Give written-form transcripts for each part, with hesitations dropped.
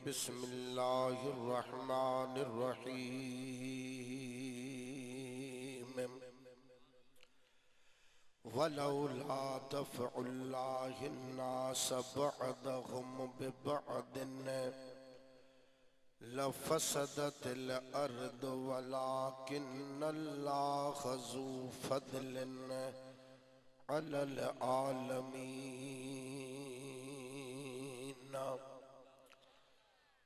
बिस्मिल्लाहिर्रहमानिर्रहीम। वलौला दफ़उल्लाहि अन्नास बअदहुम बिबअदिन लफ़सदतिल अर्दु वलाकिन्नल्लाह ज़ू फ़ज़लिन अलल आलमीन।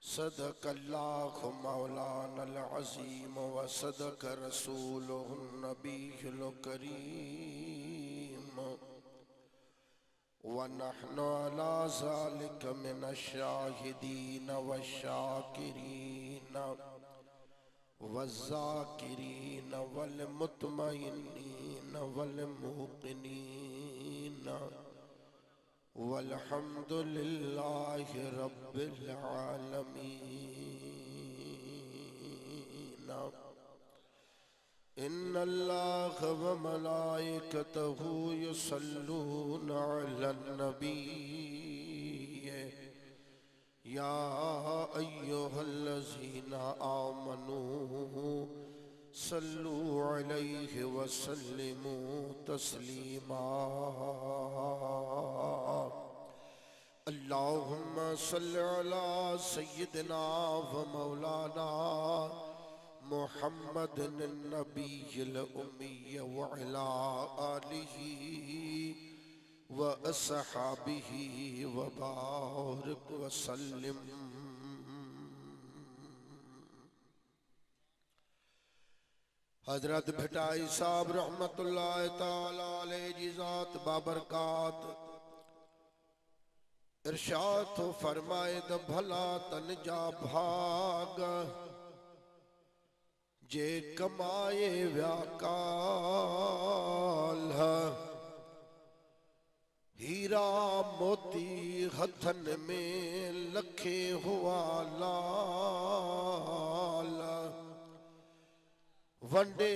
सदक़ल्लाहु मौलानल अज़ीम व सदक़ रसूलुहुन नबियुल करीम व नहनु अला ज़ालिका मिनश्शाहिदीन वश्शाकिरीन वज़्ज़ाकिरीन वल मुतमइन्नीन वल मुक़िनीन वल्हम्दुलिल्लाहि रब्बिल आलमीन। इन्नल्लाह व मलाइकतहु युसल्लूना अलन नबी या अय्युहल्लज़ीना आमनू सल्लू अलैहि व सल्लिमू तस्लीमा। अल्लाहुम्मा सल्लि अला सय्यिदिना व मौलाना मुहम्मदिन नबिय्यिल उम्मी व अला आलिहि व अस्हाबिहि व बारिक व सल्लिम। हजरत भटाई साहब रहमतुल्लाह ताला अलैहि जी ज़ात बाबरकात इरशाद तो फरमाए द भला तन जा भाग जे कमाए व्याकाल। हीरा मोती हथन में लखे हुआ लाल। वंडे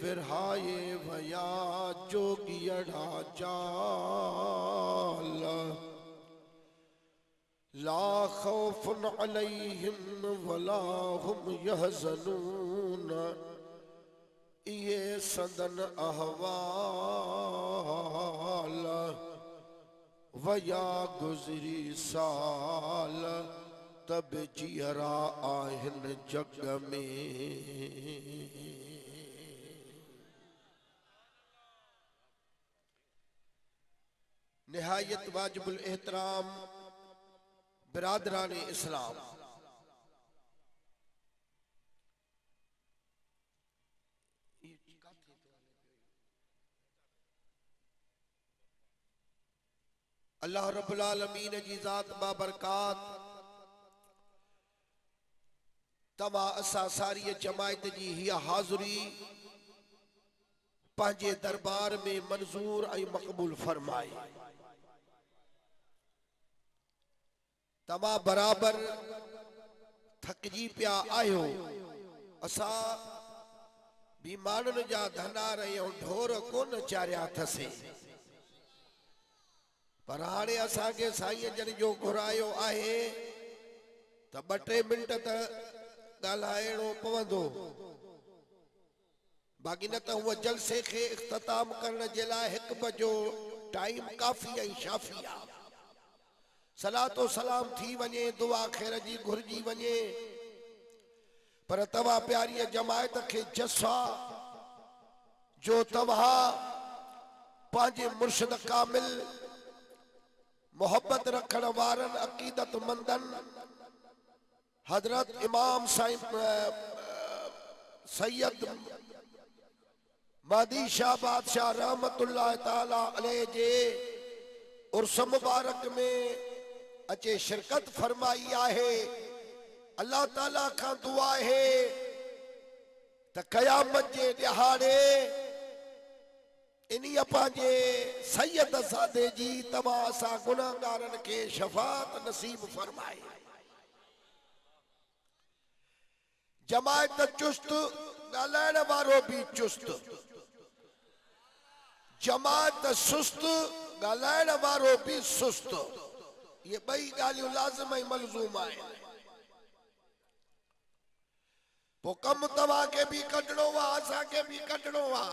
विरहाए वया जोगियड़ा जाल। ला खौफुन अलैहिम वला हुम यहज़नून। ये सदन अहवाल वया गुज़री साल तब जियरा आहिन जग में। निहायत वाजिबुल एहतराम बिरादरान इस्लाम, अल्लाह रब्बुल आलमीन जी ज़ात बाबरकात तमा असा सारी जमायत जी हिया हाज़ुरी पंहिंजे दरबार में मंजूर ऐं मक़बूल फरमाए। तमा बराबर थकजी पिया आयो। असा भी मानन जा धनार ऐं ढोर कोन चारिया थसे, पर हाणे असांखे साईं जन जो घुरायो आहे त ॿ टे मिंट त ॻाल्हाइणो पवंदो। बाक़ी न त हुअ जलसे खे इख्तिताम करण जे लाइ 1 बजो टाइम काफ़ी ऐं शाफ़ी आहे। सलातो सलाम थी वञे, दुआ ख़ैर जी घुरिजी वञे, पर तव्हां प्यारी जमायत खे जसा जो तव्हां पंहिंजे मुर्शिद कामिल मोहब्बत रखण वारन अकीदत मंदन हजरत इमाम साईं सैयद महदी शाह बादशाह रहमतुल्लाह ताला अलैह जे उर्स मुबारक में अचे शिरकत फरमाई आहे। अल्लाह ताला खां दुआ है त क़यामत जे ॾिहाड़े इन्हीअ पंहिंजे सैयद सादे जी तव्हां असां गुनाहगारन खे शफ़ाअत नसीब फरमाए। जमायत चुस्त, ॻाल्हाइण वारो भी चुस्त। जमात सुस्त, ॻाल्हाइण वारो भी सुस्त। ये ॿई ॻाल्हियूं लाज़िम ऐं मलज़ूम आहिनि। पो कम तवा के भी कढणो वा असा के भी कढणो वा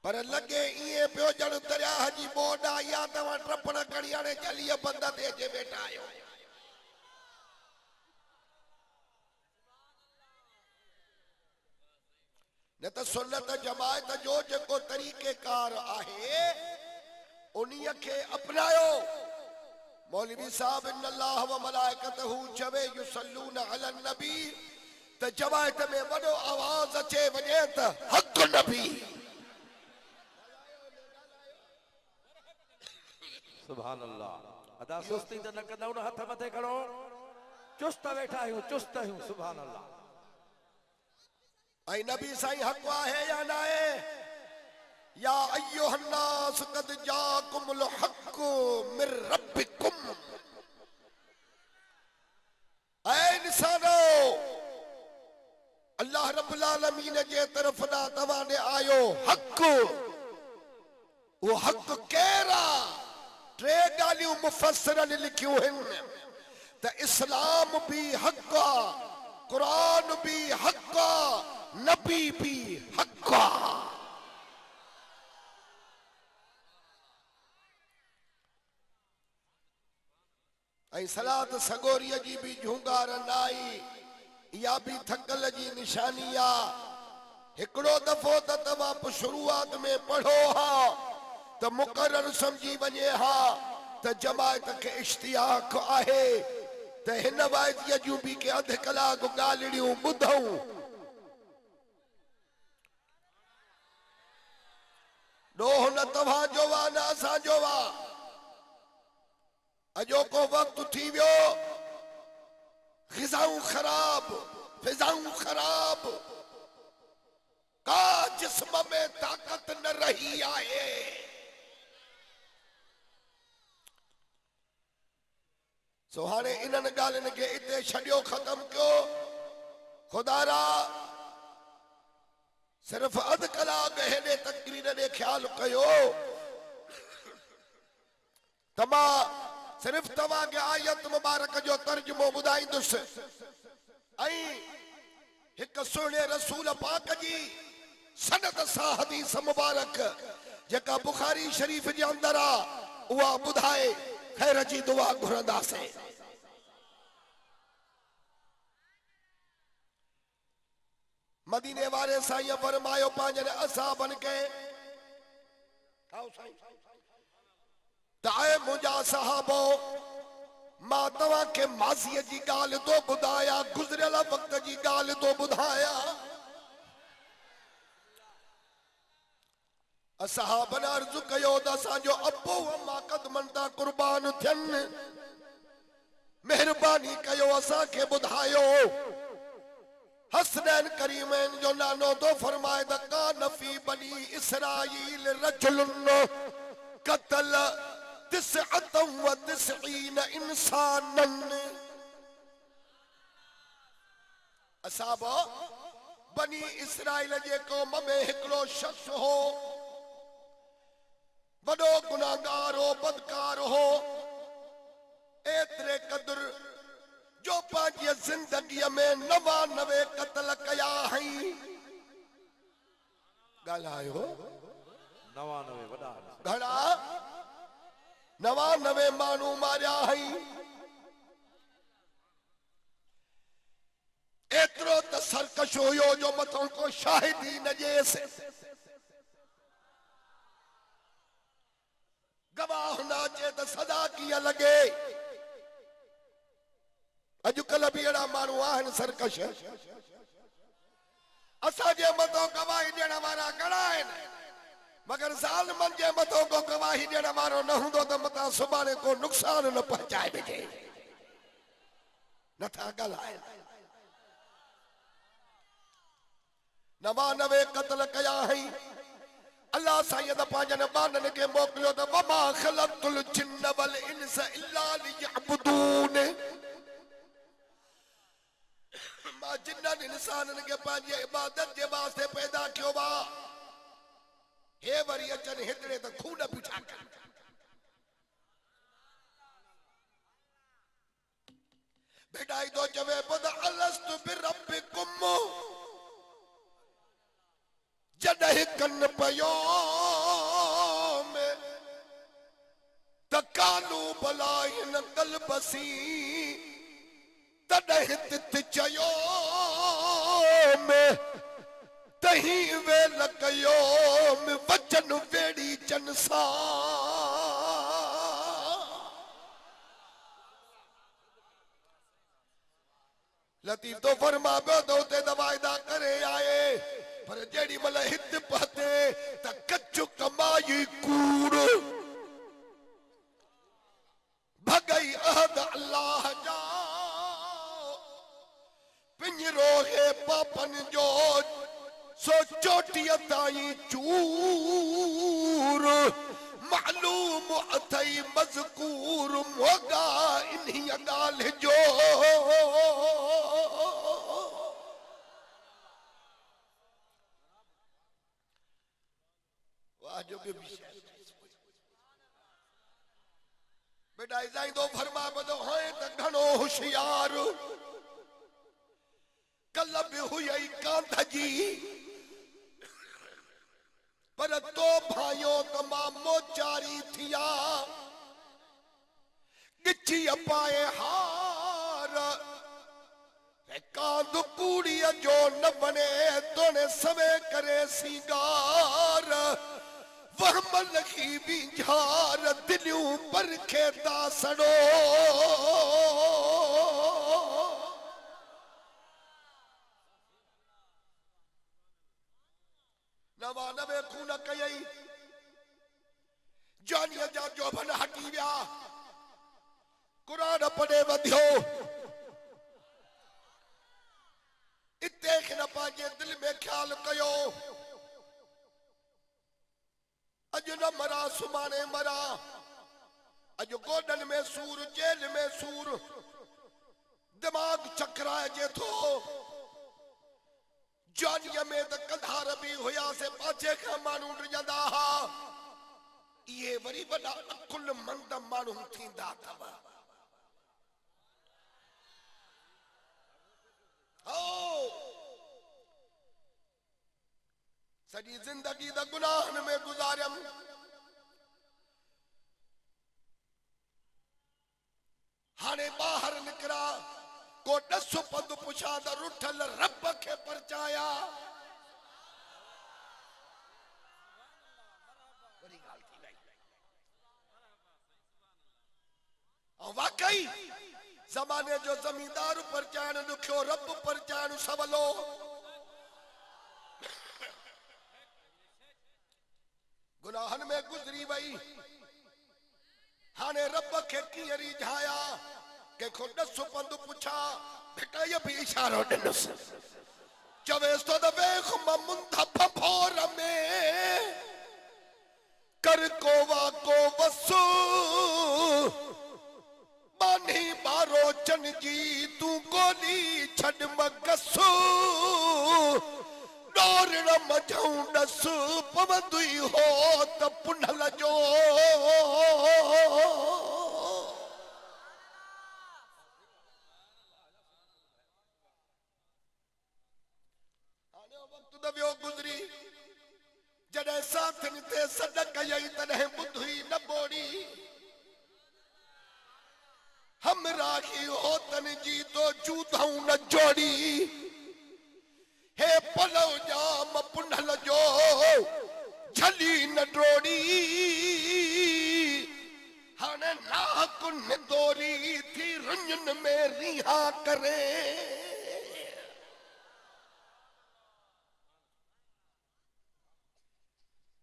पर लगे इए पियो जण दरिया जी बोडा या तवा ट्रपण कड़ी हाणे चलिए बंद ते जे बैठा आयो न त सुन्नत जमायत जो जेको तरीक़ेकार आहे उन्हीअ खे अपनायो मौलवी साहब इन्नल्लाह व मलाइकतहू चवे युसल्लून अलन नबी त जमायत में वॾो आवाज़ अचे वञे त हक़ नबी सुभान अल्लाह अदा सुस्ती त न कंदा हथ मथे खड़ो चुस्त वेठा आहियूं चुस्त आहियूं सुभान अल्लाह ऐं नबी साईं हक़ आहे या न आहे या अय्युहन्नास क़द जाकुमुल हक़ मिर रब्बिकुम ऐ इंसानो अल्लाह रब्बुल आलमीन जे तरफ ना तव्हां ॾे आयो हक़ वो हक़ केरा टे ॻाल्हियूं मुफ़स्सिरनि लिखियूं आहिनि त इस्लाम भी हक़ आहे कुरान भी हक़ आहे नबी भी हक़ आहे ऐं सलात सगोरीअ जी भी झूंगार नाई या भी थकल जी निशानी आहे हिकिड़ो दफ़ो त तव्हां शुरूआत में पढ़ो हा त मुक़रर समझी वञे हा त जमायत खे इश्तियाक आहे त हिन वाइदीअ जूं भी के अध कलाक ॻाल्हियूं ॿुधूं ॾोह न तव्हां जो वा न असां जो वा अॼोको वक़्तु थी वियो ग़िज़ाऊं ख़राब फ़िज़ाऊं ख़राब का जिस्म में ताक़त न रही आहे सो हाणे इन्हनि ॻाल्हियुनि खे इते छॾियो ख़तम कयो खुदारा सिर्फ़ अध कलाक हेॾे तकरीर ॾे ख़्यालु कयो त मां सिर्फ तव्हांखे आयत मुबारक जो तर्जुमो ॿुधाईंदुसि ऐं हिकु सुहिणे रसूल पाक जी सनद सां हदीस मुबारक जेका बुखारी शरीफ़ जे अंदर आहे उहा ॿुधाए ख़ैर जी दुआ घुरंदासीं मदीने वारे साईं फरमायो पंहिंजनि असहाबनि खे ताए मुंहिंजा सहाबो मां तव्हांखे माज़ीअ जी ॻाल्हि थो ॿुधायां गुज़रियल वक़्त जी ॻाल्हि थो ॿुधायां असहाबनि अर्ज़ु कयो त असांजो अबो अम्मा क़दमनि तां क़ुर्बान थियनि महिरबानी कयो असांखे ॿुधायो हसनैन करीमैन जो नानो तो फरमाए त कान फी बनी इसराईल रजुलन क़तल तिसअतम व तिसईन इंसानन असाबो बनी इसराईल जे क़ौम में हिकिड़ो शख्स हो वॾो गुनाहगार हो बदकार हो एतिरे क़दुरु जो पंहिंजी ज़िंदगीअ में 99 क़त्ल कया हई ॻाल्हायो 99 वॾा घणा 99 माण्हू मारिया हई एतिरो त सरकश हुयो जो मथों को शाहिदी न ॾिएसि गवाह न अचे त सदा कीअं लॻे अॼुकल्ह भी अहिड़ा माण्हू आहिनि सरकश असांजे मथों गवाही ॾियण वारा घणा आहिनि मगर ज़ालिमनि जे मथों को गवाही ॾियण वारो न हूंदो त मथां सुभाणे को नुक़सान न पहुचाए ॾिजे नथा ॻाल्हाइनि 99 क़त्ल कया हई अल्लाह साईं त पंहिंजनि ॿारनि खे मोकिलियो त वमा ख़लक़तुल जिन्न वल इंस इल्ला लियअबुदून मां जिन्ननि इंसाननि खे पंहिंजी इबादत जे वास्ते पैदा कयो आहे हे वरी अचनि हिकिड़े त खून बीठा कनि बेटा तो चवे बुध अलस्तु बिरब वसी तॾहिं तित चयो में तही वेल कयो में वचन वेड़ी चनसा लतीफ तो फरमा पियो तो उते दवाइदा करे आए पर जेड़ी मल हित पते त कच्चू कमाई कूड़ भगई अहद अल्लाह जा पिंजरो है पापन जो सो चोटिया ताई चूर मालूम अथई मज़कूर मोगा इन्ही गाल जो वाह जो भी बेटा इजाई दो फरमा बदो है त घणो होशियार कल भी हुई कांध जी पर तो भाइयों तमामो चारी थिया गिची पाए हार कांध कूड़ी जो न बने तोने सवे करे सिंगार वह मलखी भी झार दिलियों पर खेता सड़ो नवानवे खून कयई जानिया जा जो भन हटी विया कुरान पढ़े वधियो इते न पांजे दिल में ख्याल कयो अज न मरा सुमाने मरा अज गोडन में सूर जेल में सूर दिमाग चकराए जे थो जानिया में त कंधार भी हुया से पाछे का मानू रजंदा हा ये वरी वडा अकुल मंद मानू थींदा तव ओ सॼी जिंदगी द गुनाहन में गुजारम हाने बाहर निकरा को दस पद पुछा त रुठल रब के परचाया वाकई जमाने जो जमींदार परचान दुखियो रब परचान सवलो गुनाहन में गुजरी वई हाने रब के कीअं रिझाया के को दस पंद पुछा बेटा ये भी इशारो ॾिनस चवेस तो द वेख मुंद भोर में कर को वा को वसु बानी बारो चन जी तू गोली छड़ मगसु डोरण मझऊ दस पवंदुई हो त पुनल जो दवियो गुजरी जडे साथ निते सदक यई तने बुधई न बोड़ी हम राखी हो तन जी तो जूधऊ न जोड़ी हे पलो जाम पुनल जो झली न डोड़ी हाने नाकुन दोरी थी रंजन में रिहा करे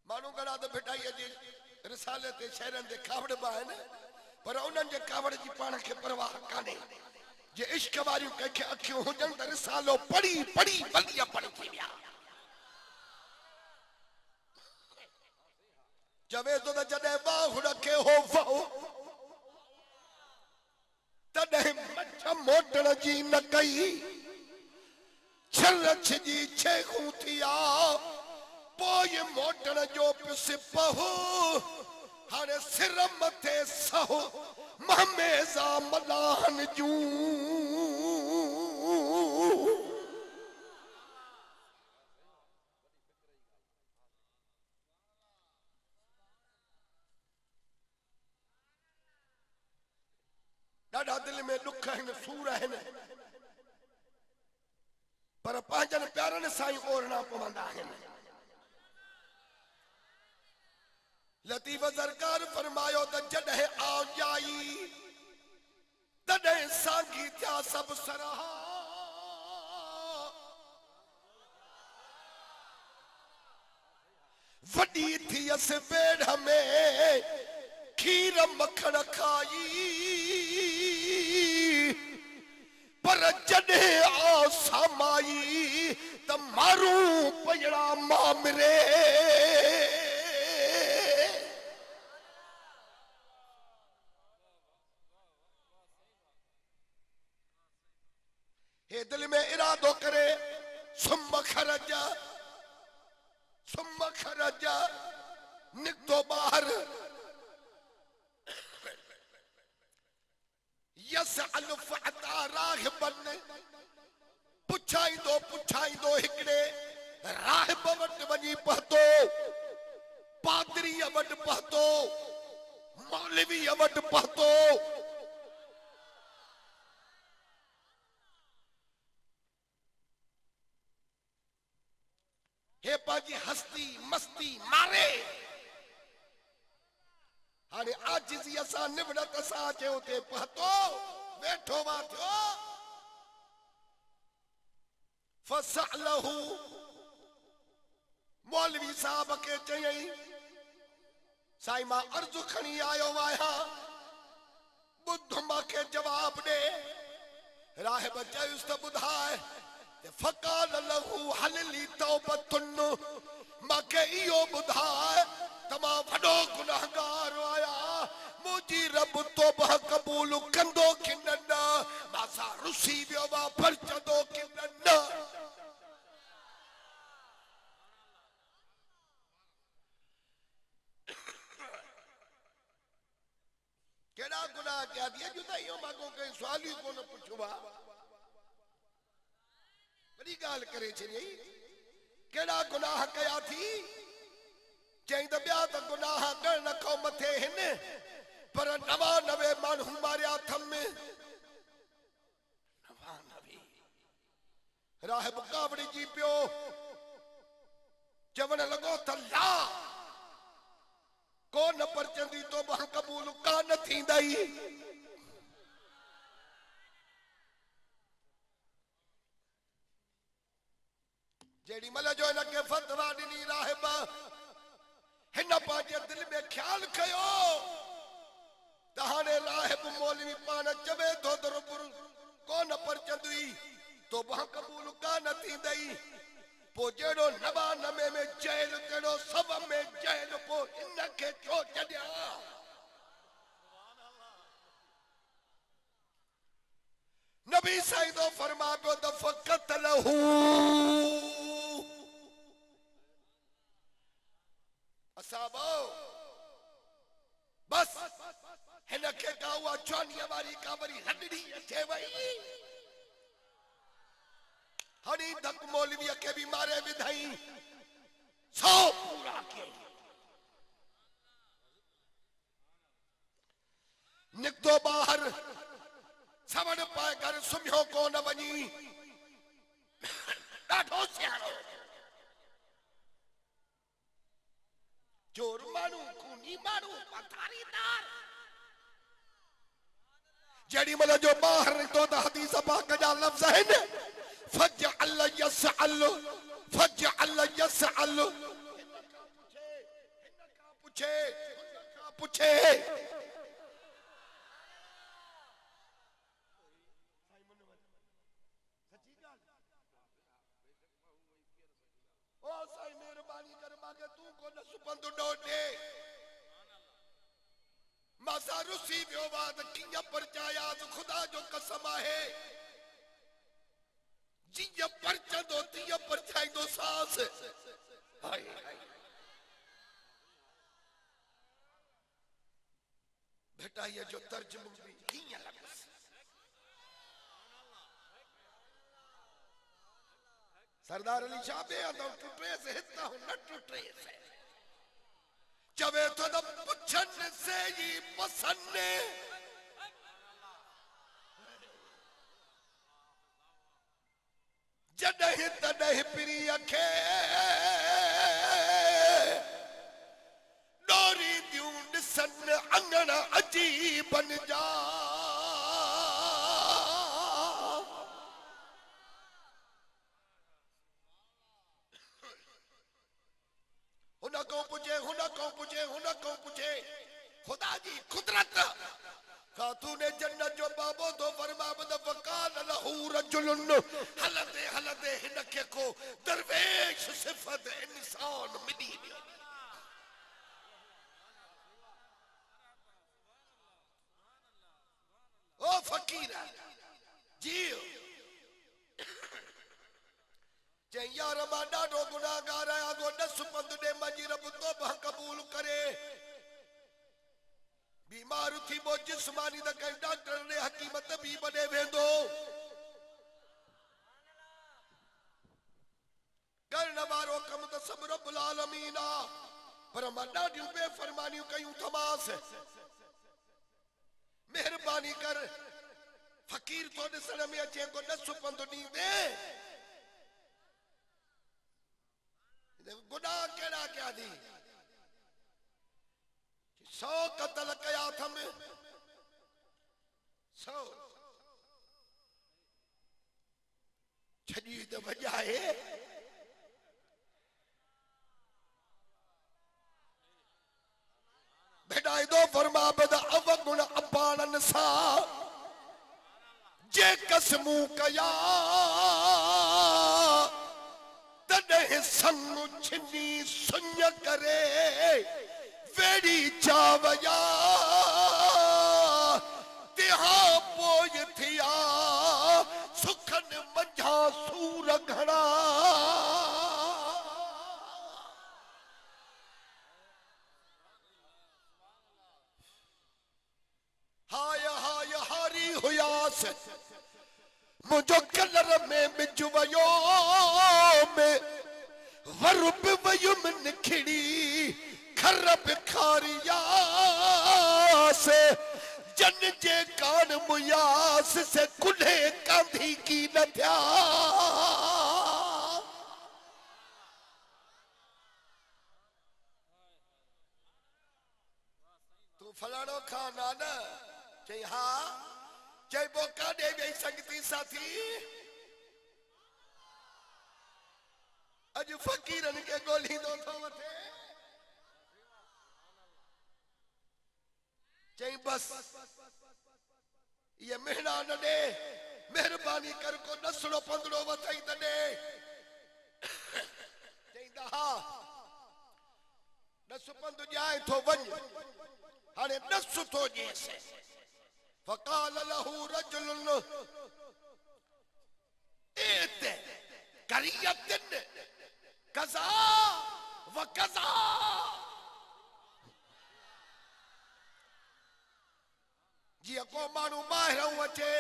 मानू गड़ा तो बिठाई जी रिसाले ते शहरन दे कावड़ बाहन पर उन्हनि जे कावड़ जी पाण खे परवाह काने जे इश्क वारियूं कंहिंखे अखियूं हुजनि त रिसालो पढ़ी पढ़ी बलिया पढ़ी थी विया चवे तो त जॾहिं बाहु रखे हो वहु तॾहिं मछ मोटण जी न कई छरछ जी छेखूं थिया पोइ मोटण जो पिस पहु हाणे सिर मथे सहो महमेज़ा मलाहन जूं ॾाढा दिल में दुख आहिनि सूर आहिनि पर पंहिंजनि प्यारनि सां ई ओढ़ना पवंदा आहिनि लतीफ़ ज़रकार फरमायो त जॾहिं आऊं जाई तॾहिं सांगी थिया सभु सरहा वॾी थियसि बेड़ में खीर मखण खाई पर जॾहिं आ सामाई त मारू पजड़ा मामरे हे दिल में इरादो करे सुम खरज निकतो बाहर यसअल फअता राहिबन पुछाईंदो हिकड़े राहिब वटि वञी पहुतो पादरीअ वटि पहुतो मौलवीअ वटि पहुतो हे पाजी हस्ती मस्ती मारे हाणे आजिज़ीअ सां निवड़त सां अचे उते पहुतो वेठो वा थियो फसअलहू मौलवी साहब के चयई साईं मां अर्ज़ु खणी आयो आहियां ॿुध मूंखे जवाब ॾे राहिब चयुसि त ॿुधाए फकाल लहू हलली तौबतुन मूंखे इहो ॿुधाए त मां वॾो गुनाहगार आहियां मुंहिंजी रब तौबा क़बूल कंदो कि न मां रुसी वियो मां परचंदो कि न केड़ा गुनाह कया थी अॼु त इहो मां को कंहिं सुवाल ई कोन पुछियो आहे बड़ी गाल करे छॾियई केड़ा गुनाह कया थी चई त ॿिया त गुनाह करण खां मथे हिन पर 99 माण्हू मारिया अथम 99 राहिब कावड़ी जी पियो चवण लॻो त ला को न परचंदी तौबा क़बूल कान थींदई जेड़ी मल जो इनके फतवा ॾिनी राहिब हिन पंहिंजे दिल में ख्याल कयो त हाणे राहिब मौलवी पाण चवे थो त रब कोन परचंदी तौबा क़बूल कान थींदई पो जेड़ो 99 में जेल तेड़ो सब में जेल पो इनके छो छॾिया नबी साईं तो फरमा पियो त फक़तलहू असाबो बस हिनखे का हुआ चौनीअ वारी कावरी हडड़ी अचे वई हणी धक मौलवीअ खे बि मारे विधई 100 पूरा कयई निकतो बाहर सवण पाए घर सुम्हियो कोन वञी ॾाढो सियाणो चोर माण्हू खूनी माण्हू पथारीदार जेड़ी मल जो बाहर निकतो त हदीस पाक जा लफ़्ज़ आहिनि फजअल यसअल पुछे ओ साईं मेहरबानी कर मांगे तू को न सुपंद डोडे मासा रुसी वियो बाद किया परचाया खुदा जो कसम आहे जिया परचंदो तिया परचाईंदो सास हाय बेटा ये जो तर्जुमा भी किया लॻस सरदार अली शाह बे आदम टुटे से हिता हो न टुटे से चवे तो द पुछन से ही पसंद जॾहिं तॾहिं प्रिय खे ॾोरींदियूं ॾिसनि अंगण अजीबन जा हुन को पुछे खुदा जी कुदरत खातूने जन्नत जो बाबो तो फरमाबद वकान लहू रजुलन हलते हलते हिनके को दरवेश सिफत इंसान मिली ओ फकीर जियो जे यार मां ॾाढो गुनाहगार आहियां गो न सुपंद ॾे मुंहिंजी रब तौबा क़बूल करे बीमार थी वो जिस्मानी त कई डॉक्टर ने हकीम तबीब ॾे वेंदो करण वारो कम त सब रब्बुल आलमीन आ पर मां ॾाढियूं बेफरमानियूं कयूं थमास मेहरबानी कर फकीर तो ॾिसण में अचे को न सुपंद ॾींदे गुनाह केड़ा क्या दी 100 कत्ल कया थम 100 छड़ी त वजाए बेटाई दो फरमा बद अवगुण अबाणन सा जे कसमू कया तॾहिं संग छिनी सुञ करे वेड़ी चावया तिहा पोइ थिया सुखन मंझा सूर घणा हाय हाय हारी हुयास मुझो कलर में बिज वयो में वरुब वयुम निखड़ी खरब खारिया से जन जे कान मुयास से कुल्हे कांधी की न थिया तू फलाणो खाना न चई हाँ चई वो काॾे वई संगती साथी अज फकीरन के गोलींदो थो वठे चई बस ये मेहना न दे मेहरबानी कर को नसड़ो पंदड़ो वथई त दे चईंदा हा नस पंद जाए थो वञ हाणे नस थो जेस फकाल लहू रजुलन एत करियतन कज़ा व कज़ा जिया को मानू माहिर अचे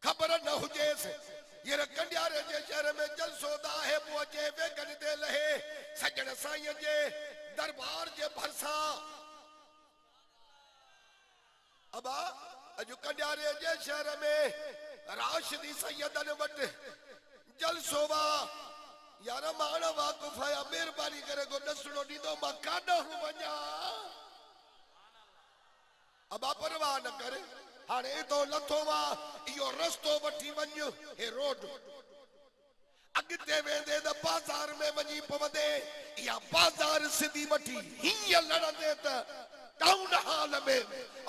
खबर न हुजेस ये कंडियारे जे शहर में जलसो है पो अचे वेगन दे लहे सजण साईं जे दरबार जे भरसा अबा अज कंडियारे जे शहर में राशिदी सैयदन वट जलसो वा यार माण वाक़ुफ़ आया मेहरबानी करे को नसड़ो ॾींदो मां काॾो वञा अबा परवाह न कर हाणे तो लथो वा इहो रस्तो वठी वञ हे रोड अॻिते वेंदे त बाज़ार में वञी पवंदे या बाज़ार सिधी वठी हीअं लड़ंदे त टाउन हॉल में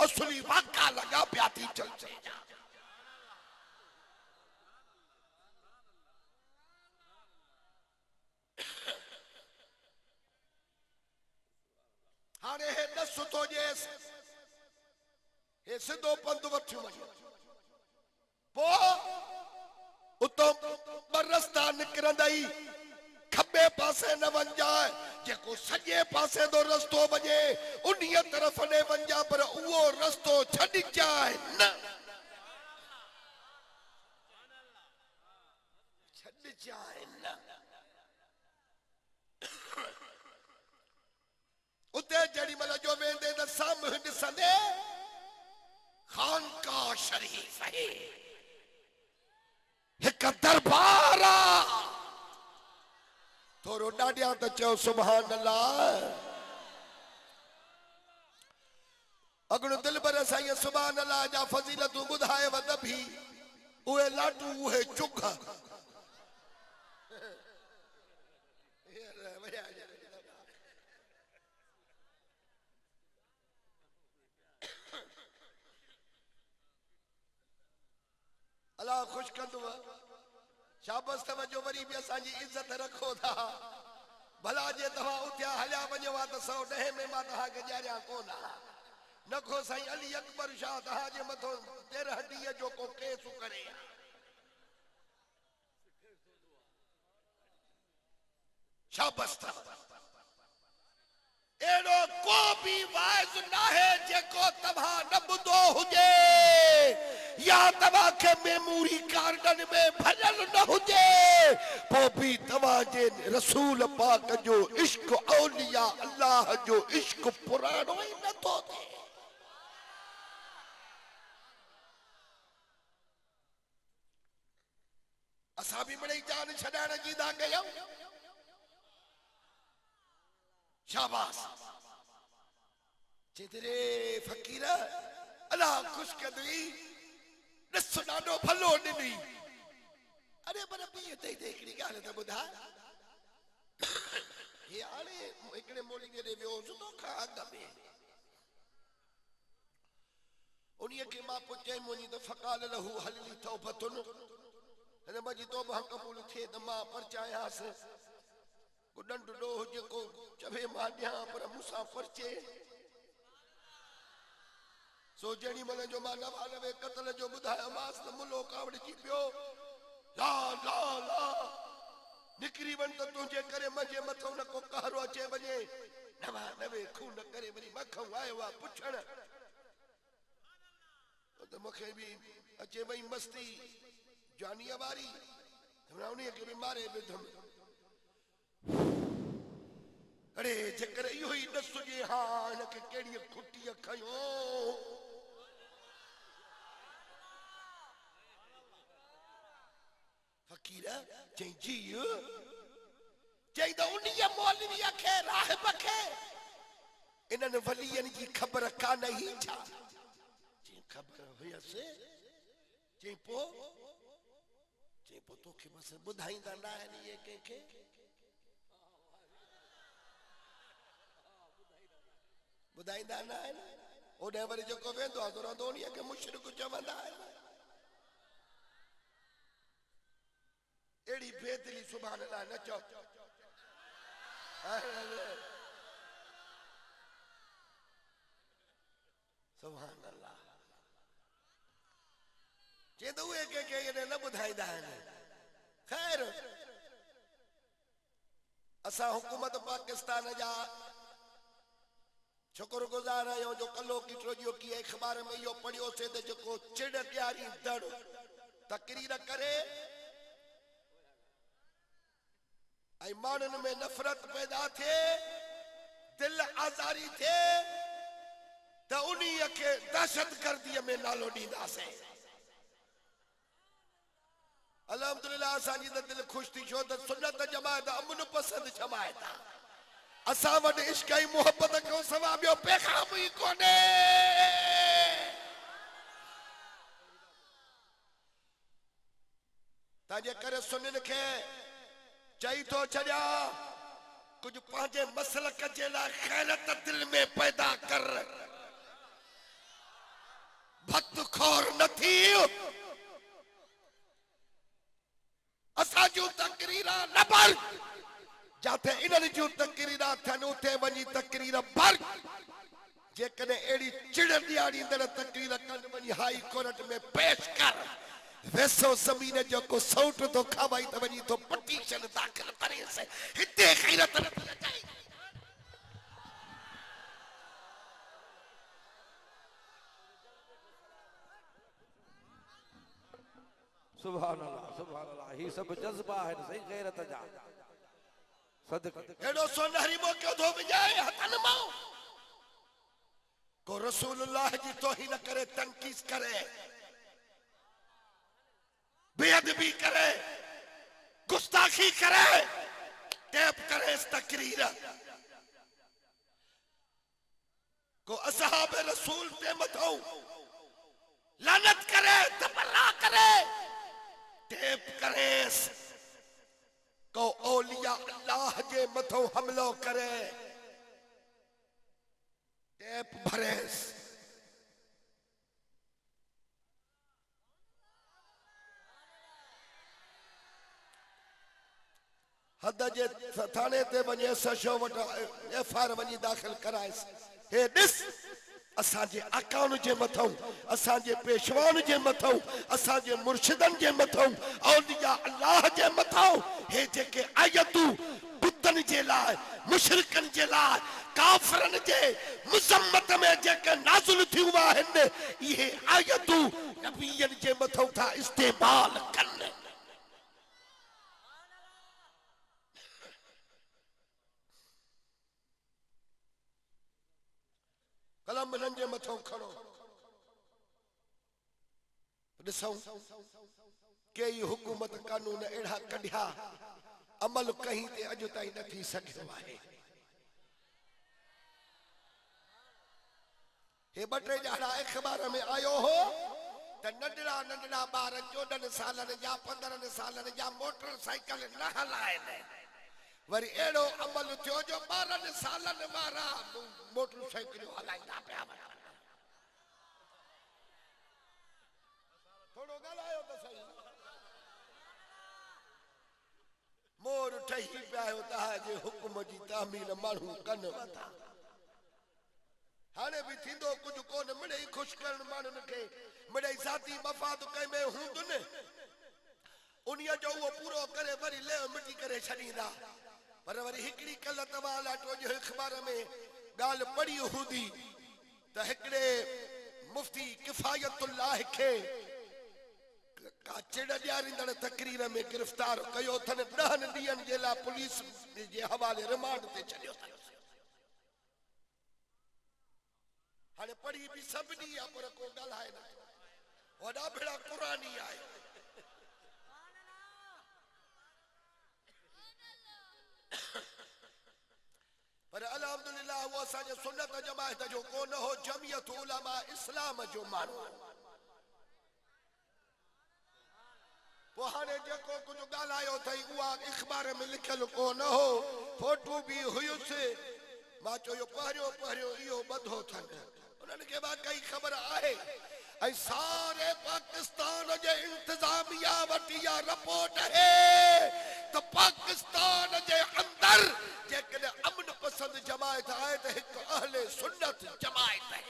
असली वाका लॻा पिया थी चलजे हाणे हे न सुठो जेस हे सिधो पंध वठी वञो पोइ उतो ॿ रस्ता निकिरंदई खॿे पासे न वञजाए जेको सॼे पासे दो रस्तो वञे उन्हीअ तरफ़ ने वञजा पर उहो रस्तो छॾिजाए न छॾिजाए न उते जेॾी महिल जो वेंदे त साम्हूं ॾिसंदे खानका शरीफ है हिक का दरबार आ थोरो डाडिया तो चो सुभान अल्लाह अगणो दिल पर साईं सुभान अल्लाह जा फजीलतूं ॿुधाए वध भी उहे लाटू उहे चुख अल्लाह खुश कंदो शाबाश तवजो वरी भी असांजी इज्जत रखो था भला जे तव्हां उथिया हलिया वञो हा त 110 में मां तव्हांखे ॼाणिया कोन नखो साईं अली अकबर शाह तव्हांजे मथो तेर हड्डीअ जो को केस करे शाबाश एड़ो को भी वाइज ना है जेको तव्हां न ॿुधो हुजे या तव्हां के मेमोरी कार्डन में भरियल न हुजे पो भी तव्हां जे रसूल पाक जो इश्क औलिया अल्लाह जो इश्क पुराणो ही न तो थे असां भी मिड़ई जान छॾाइण जी था कयूं शाबाश जेतिरे फ़कीर अल्लाह खुश कंदी ॾिस ॾाढो भलो ॾिनी अरे पर पीउ ते हिकिड़ी ॻाल्हि त ॿुधा हे हाणे हिकिड़े मोलीअ ॾे वियो हुउसि तोखां अॻ में उन्हीअ खे मां पुछियमि मुंहिंजी त फ़क़ाल लहू हलली तौबतुन हिन मुंहिंजी तौबा क़बूल थिए त मां परचायासि को ॾंढ ॾोह जेको चवे मां ॾियां पर मूंसां परचे सो जड़ी मन जो मां 99 क़त्ल जो ॿुधायोमांसि त मुलो कावड़जी पियो ला ला ला निकिरी वञ त तुंहिंजे करे मुंहिंजे मथां न को कहरो अचे वञे 99 खून करे वरी मखऊं आयो आहे पुछण त मूंखे बि अचे वई मस्ती जानीअ वारी उन्हीअ खे बि मारे विधमि अरे जेकर इहो ई न सुॼे हा हिनखे कहिड़ी खुटीअ खयो फ़कीर चई जी चई त उन्हीअ मौलवीअ खे राहिब खे इन्हनि वलीअनि जी ख़बर कान ई छा चई ख़बर हुयसि चई पो तोखे बस ॿुधाईंदा न आहिनि इहे कंहिंखे ॿुधाईंदा न आहिनि ओॾे वरी जेको वेंदो आहे रहंदो उन्हीअ खे मुशरिक चवंदा आहिनि अहिड़ी बेदिली सुभाणे अल्लाह न चओ सुभाणे अल्लाह चए त उहे कंहिंखे न ॿुधाईंदा आहिनि ख़ैर असां हुकूमत पाकिस्तान जा शुक्रगुज़ार आहियूं जो कलो किटरो जो की अख़बार में इहो पढ़ियोसीं त जेको चिड़ ॾियारी दड़ तकरीर करे ऐं माण्हुनि में नफ़रत पैदा थिए दिल आज़ारी थिए त उन्हीअ खे दहशतगर्दीअ में नालो ॾींदासीं अल्हम्दुलिल्लाह असांजी त दिल ख़ुशि थी छो त सुन्नत जमायत अमन पसंदि जमायत आहे असां वटि इश्क ऐं मोहब्बत खां सवाइ ॿियो पैगाम ई कोन्हे तंहिंजे करे सुन्नियुनि खे चई थो छॾिया कुझु पंहिंजे मसलक जे लाइ ख़ैरत दिल में पैदा कर भत खोर न थी असां जूं तकरीरा न भर जाते इन्हनि जूं तकरीरा थियनि उते वञी तकरीर भर जेकॾहिं अहिड़ी चिड़ ॾियारींदड़ तकरीर कनि वञी हाई कोर्ट में पेश कर वैसो ज़मीन जो को सौट तो खावाई त वञी तो पटीशन दाख़िल करे से हिते ख़ैरत न थी अचाई सुभान अल्लाह ही सब जज्बा है सही गैरत जा सदके एड़ो सोनहरी मौक़ो थो विझाए हथन मां को रसूलुल्लाह जी तौहीन करे तनकीस करे बेअदबी करे गुस्ताखी करे टेप करे इस तकरीर को असहाब रसूल ते मथो लानत करे तबर्रा करे टेप करे को औलिया अल्लाह जे मथो हमलो करे टेप भरेस हद जे थाने ते वने सशो वट एफआईआर वनी दाखिल कराइस हे दिस असा जे अकाउन जे मथो असा जे पेशवान जे मथो असा जे मुर्शिदन जे मथो औलिया अल्लाह जे मथो हे जेके आयतू बुतन जे लाए मुशरिकन जे लाए काफरन जे मुजम्मत में जेके नाज़िल थियूं आहिनि इहे आयतू नबियन जे मथो था इस्तेमाल कन कलम जे मथो खड़ो ॾिसूं कई हुकूमत कानून अहिड़ा कढिया अमल कहीं ते अॼु ताईं न थी सघियो आहे हे ॿ टे ॼाणा अख़बार में आयो हो त नंढड़ा नंढड़ा ॿार 14 सालनि जा 15 सालनि जा मोटरसाइकिल न हलाइनि वरी अहिड़ो अमल थियो जो 12 सालनि वारा मोटरसाइकिलियूं हलाईंदा पिया थोरो ॻाल्हायो त सही मोर ठही पिया आहियो तव्हांजे हुकुम जी तामील माण्हू कनि वथा हाणे बि थींदो कुझु कोन मिड़ेई ख़ुशि करण माण्हुनि खे मिड़ेई ज़ाती मफ़ाद कंहिंमें हूंदुनि उन्हीअ जो उहो पूरो करे वरी लेव मिटी करे छॾींदा पर वरी हिकिड़ी कल्ह तव्हां लाटो जो अख़बार में ॻाल्हि पढ़ी हूंदी त हिकिड़े मुफ्ती किफ़ायतुल्लाह खे का चिड़ ॾियारींदड़ तकरीर में गिरफ़्तार कयो अथनि 10 ॾींहंनि जे लाइ पुलिस जे हवाले रिमांड ते छॾियो अथनि हाणे पढ़ी बि सभिनी आहे पर को ॻाल्हाए न वॾा भेड़ा क़ुरानी आहे पर अल्हम्दुलिल्लाह वो असांजे सुन्नत जमायत जो कोन हो जमियत उलमा इस्लाम जो माण्हू पोइ हाणे जेको कुझु ॻाल्हायो अथई उहा अख़बार में लिखियल कोन हो फोटू बि हुयुसि मां चयो पहिरियों इहो ॿधो अथनि उन्हनि खे वाकई ख़बर आहे ऐं सारे पाकिस्तान जे इंतज़ामिया वटि इहा रिपोर्ट है त पाकिस्तान जे अंदर जेकॾहिं अमन पसंद जमायत आहे त हिकु अहले सुन्नत जमायत है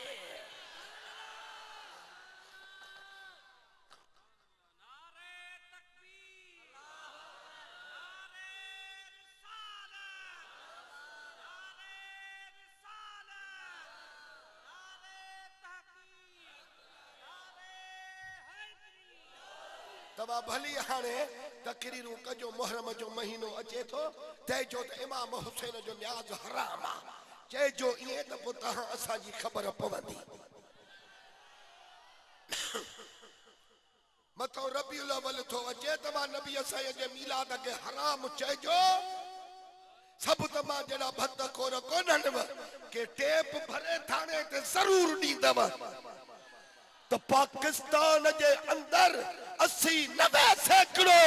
तव्हां भली हाणे तकरीरूं कजो मुहर्रम जो महीनो अचे थो चइजो त इमाम हुसैन जो न्याज़ हराम आहे चइजो ईअं त पोइ तव्हां असांजी ख़बर पवंदी मथो रबीउल अव्वल थो अचे तव्हां नबी साईं जे मीलाद खे हराम चइजो सभु तव्हां जहिड़ा भतखोर कोन्हनि के टेप भरे थाने ते ज़रूर ॾींदव तो पाकिस्तान जे अंदर 80-90 सैकड़ो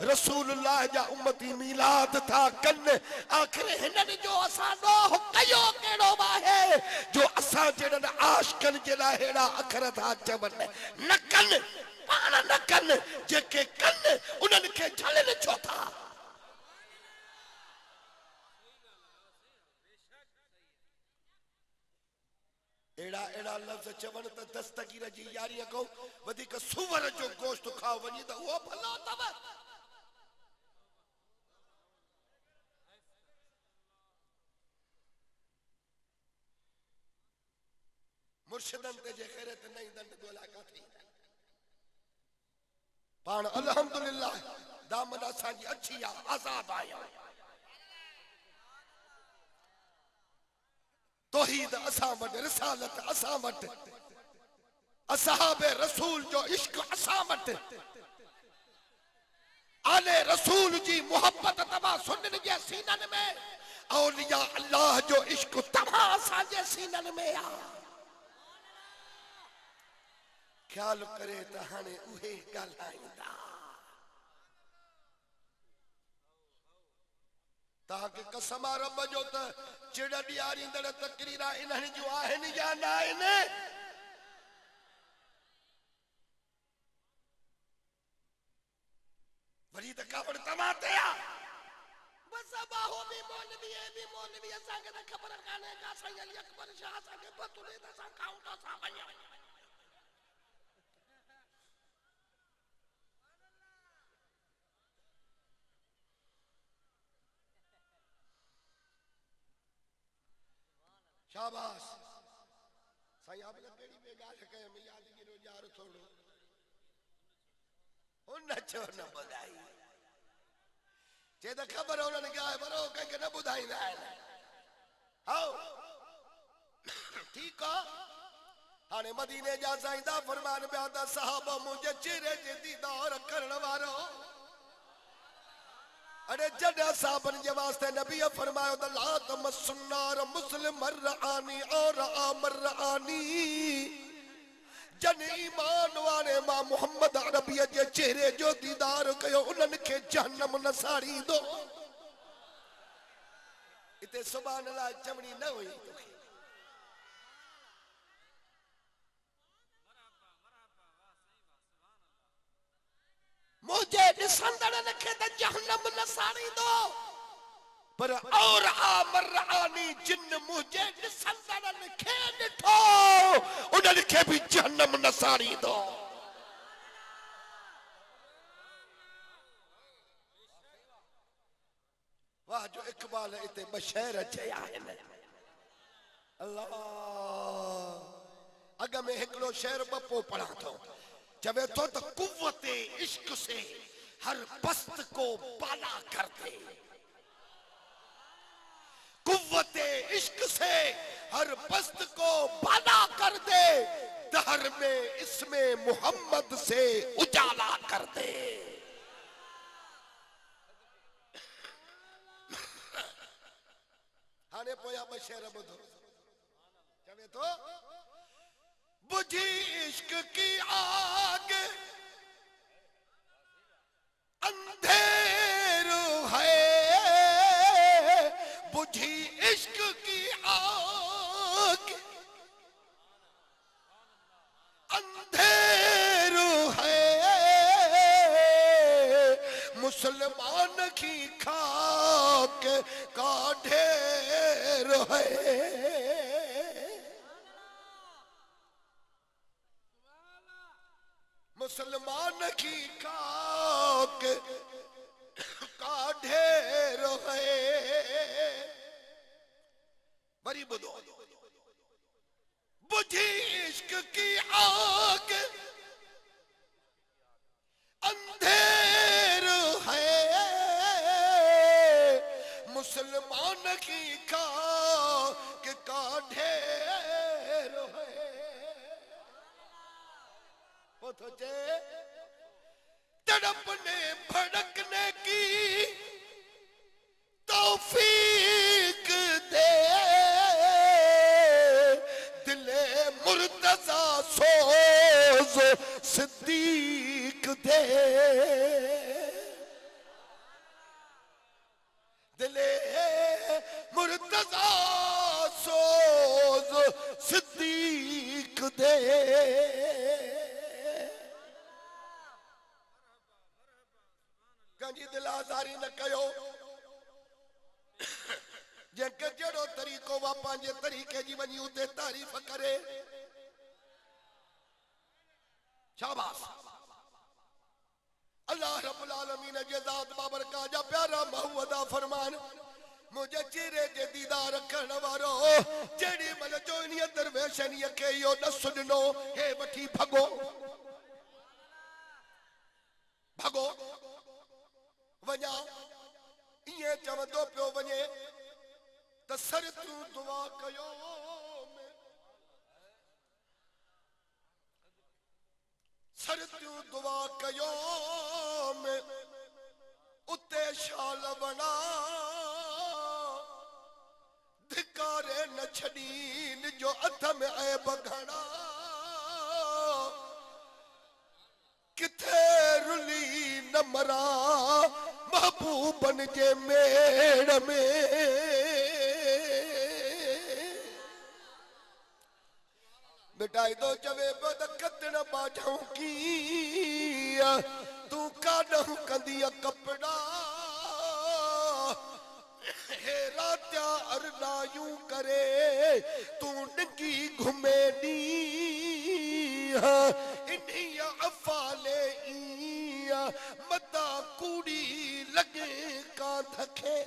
रसूलुल्लाह जा उम्मती मीलाद था कन आखिर हिननि जो असां ॾोह कयो कहिड़ो आहे जो असां जहिड़नि आशिकन जे लाइ अहिड़ा अखर था चवनि न कनि पाण न कनि जेके कनि उन्हनि खे झलनि छो था एड़ा एड़ा लफ्ज़ चवण त दस्तगीर जी यारी को वधिक सुवर जो गोश्त खाओ वनी त वो भलो तव मुर्शिदन ते जे खैरत नहीं दंड गोला का थी पाण अल्हम्दुलिल्लाह दामन असांजी अच्छी आ आजाद आया तौहीद असां वटि रिसालत असां वटि असहाब रसूल जो इश्क असां वटि आले रसूल जी मोहब्बत तमा सुनन जे सीनन में औलिया अल्लाह जो इश्क तमा साजे सीनन में आ ख्याल करे त हाणे उहे ॻाल्हाईंदा ताके कसम रब जो त चिड़ ॾियारींदड़ तकरीरा इन्हनि जूं आहिनि या न आहिनि वरी त ख़बर तव्हां ते आहे बस बाहो भी मौलवी असांखे त ख़बर कान्हे का साईं अली अकबर शाह असांखे पतो ॾे त असां खाऊं था असां वञूं शाबाश साईं आपने केड़ी पे गाल कयो मैं यादगिरो यार थोड़ो उन छो न बुधाई जे त खबर उन्हनि खे आहे पर कंहिंखे न ॿुधाईंदा आहिनि हाओ ठीकु आहे हाणे मदीने जा साईं दा फरमान पिया त सहाबा मुंहिंजे चेहरे जे दीदार करण वारो अरे जॾहिं साहबनि जे वास्ते नबी फरमायो त ला तमस्सुन्नार मुस्लिम रआनी और आमरआनी जन ईमान वारे मां मोहम्मद अरबी जे चेहरे जो दीदार कयो उन्हनि खे जहन्नम न साड़ींदो इते सुभान अल्लाह चवणी न हुई तोखे मुझे ॾिसंदड़नि खे त जहन्नम न साड़ींदो पर और आमरआनी जिन मुझे ॾिसंदड़नि खे ॾिठो उन्हनि खे बि जहन्नम न साड़ींदो वाह जो इकबाल इते बशैर चया आहिनि अल्लाह अग में हिकिड़ो शेर बपो पढ़ा थो चवे तो कुव्वते इश्क से हर पस्त को बाला कर दे कुव्वते इश्क से हर पस्त को बाला कर दे दहर में इसमें मोहम्मद से उजाला कर दे हाने पोया बशेर बुधो चवे तो बुझी इश्क की आग अंधेर है बुझी इश्क की आग अंधेर है मुसलमान की खाक का ढेर है मुसलमान की खाक का ढेर है बड़ी बुदो बुझी इश्क की आग अंधेर है मुसलमान की खाक का ढेर है तड़पने भड़कने की तौफीक दे दिले मुर्तजा सोज सिद्दीक दे दिले मुर्तजा सोज सिद्दीक दे कंजी दिल आज़ारी न कयो जंहिंखे जहिड़ो तरीक़ो वा पंहिंजे तरीक़े जी वञी उते तारीफ़ करे शाबाश अल्लाह रब्बुल आलमीन जे ज़ात बाबरका जा प्यारा महूदा फरमान मुझे चेहरे जे दीदार करण वारो जेड़ी मल जो इन दरवेशनीअ खे इहो ॾस ॾिनो हे वठी भगो भगो वञा इहे चवंदो पियो वञे त सर तूं दुआ कयो सर तूं दुआ कयो उते शाल बना धिकारे न छड़ीन जो अथ में ऐब घड़ा किथे रुली न मरा महबूबन जे मेड़ में बेटा दो चवे बद कतण बाझाऊं की तू काडू कंदिया कपड़ा हेरा त्या अरना यूं करे तू डिगी घुमे नी इन्हिया अफाले इया मता कूड़ी लगे का धखे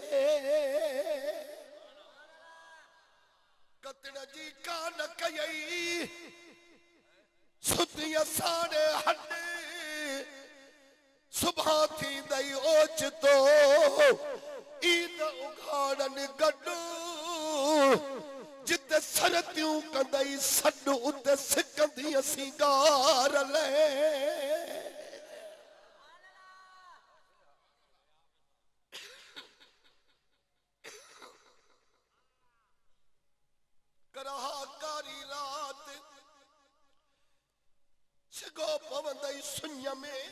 कतण जी कान कयई सुतिया साड़े हड्डे सुबह थी दई ओच तो ईद उघाड़न गड्डू जिते सरतियूं कंदई सॾु उते सिकंदी सिंगार ले कराहाकारी रात सिगो पवंदई सुञ में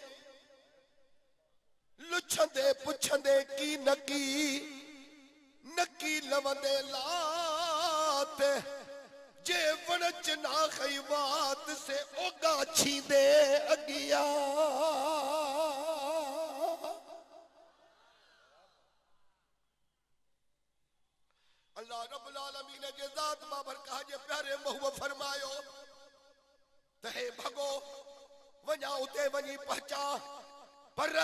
लुछंदे पुछंदे की नकी लवंदे लात जे वणच ना खई बात से ओगा छींदे अगिया अल्लाह रब्बुल आलमीन जे ज़ात बाबर कहा जे प्यारे महबूब फरमायो तहे भगो वञा उते वञी पहुचा पर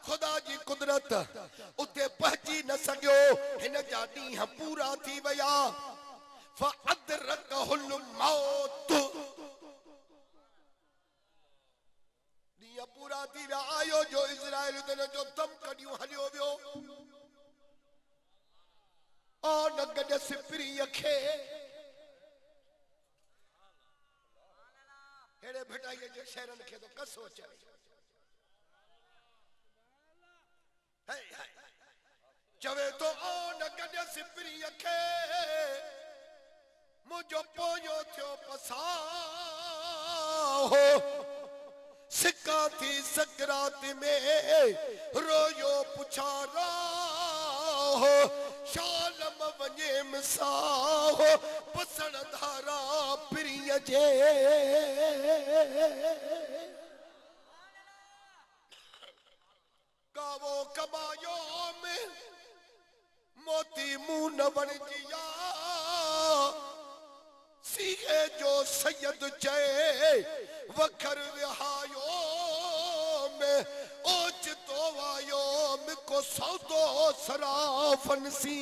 खुदा जी कुदरत उते पहुची न सकियो हिन जा ॾींहं पूरा थी विया फअदरकहुल मौत ॾींहं पूरा थी विया आयो जो इज़राइल जो दम कढियूं हलियो वियो ओ न गॾ सिपरीअ खे हेड़े भिटाईअ जे शहरनि खे तो कसो चए चवे तो ओ न गॾ सिपरीअ खे मुंहिंजो पोयो थियो पसाहो सिका थी सकरात में रोयो पुछारा हो शालम वञे मिसाहो पसण धारा प्रिय जे कावो कमायो में मोती मुंह न वणजिया सीहे जो सैयद चए वखर विहायो में ओच तो वायो में को सौदो सराफन सी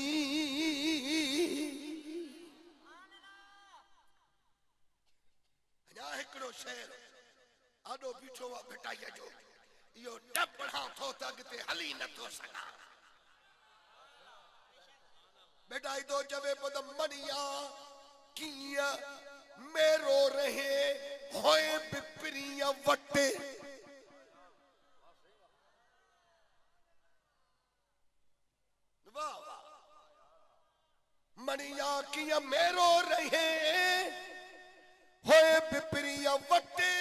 अञा हिकिड़ो शेर आॾो बीठो आहे भिटाईअ जो इहो टपड़ा थो त अॻिते हली नथो सघां बेटा इदो चवे पद मनिया कीअं मेरो रहे होए बिपरिया वटे वाह मनिया कीअं मेरो रहे होए बिपरिया वटे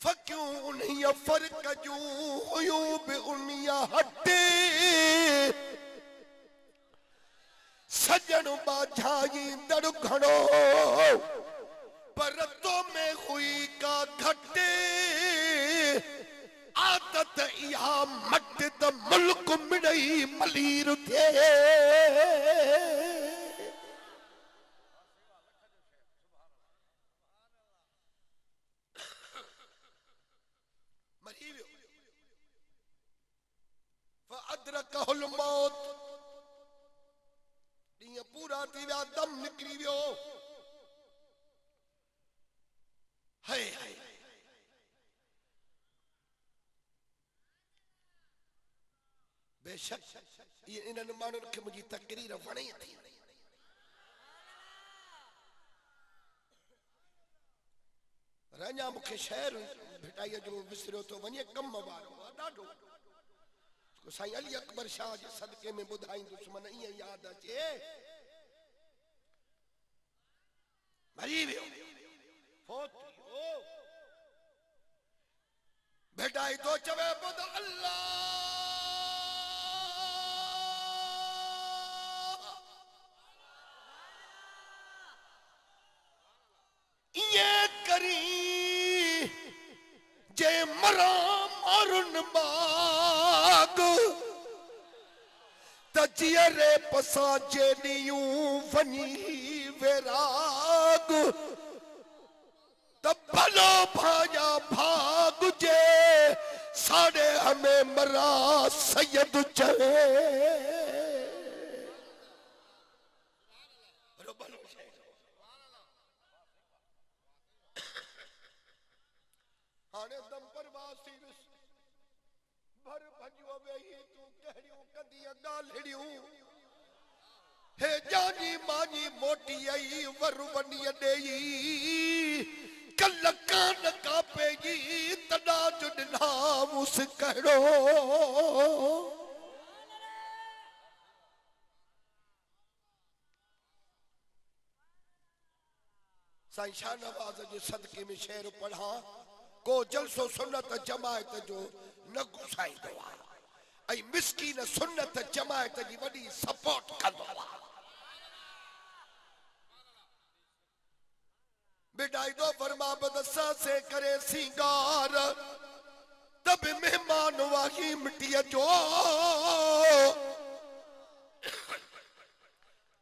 फक्यूं उन्हीअ फर्क जूं हुयूं बि उन्हीअ हटे सजन बाझाई दड़ घड़ो पर तो में हुई का घटे आदत इहा मट द मुल्क मिड़ई मलीर थे मरी वियो फअदरकहुल मौत ॾींहं पूरा थी विया दम निकिरी वियो हाय हाय बेशक इन्हनि माण्हुनि खे मुंहिंजी तकरीर वणे थी पर अञा मूंखे शहर भिटाईअ जो विसरियो थो वञे कम वारो आहे ॾाढो तो साईं अली अकबर शाह जे सदके में बुधाई दुश्मन ये याद अचे मरी वियो फोत थियो भेटाई तो चवे बुध अल्लाह ये करी जे मरा मारुन बाग तजियरे पसा जेनियूं वनी वेराग तब भलो भाया भाग जे साढ़े हमें मरा सैयद चले हाने दम परवासी भर भजियो वेही तू कहड़ियूं कंदियां गालड़ियूं हे जानी मानी मोटी आई वर वनी देई कल कान कापेगी तड़ा जुडना मुस करो साईं शाह नवाज जे सदके में शेर पढ़ा को जलसो सुन्नत जमायत जो न गुसाईंदो आहे ऐं मिस्कीन सुन्नत जमायत जी वॾी सपोर्ट कंदो आहे बिडाईदो फरमा बदसा से करे सिंगार तब मेहमान वाही मिट्टिया जो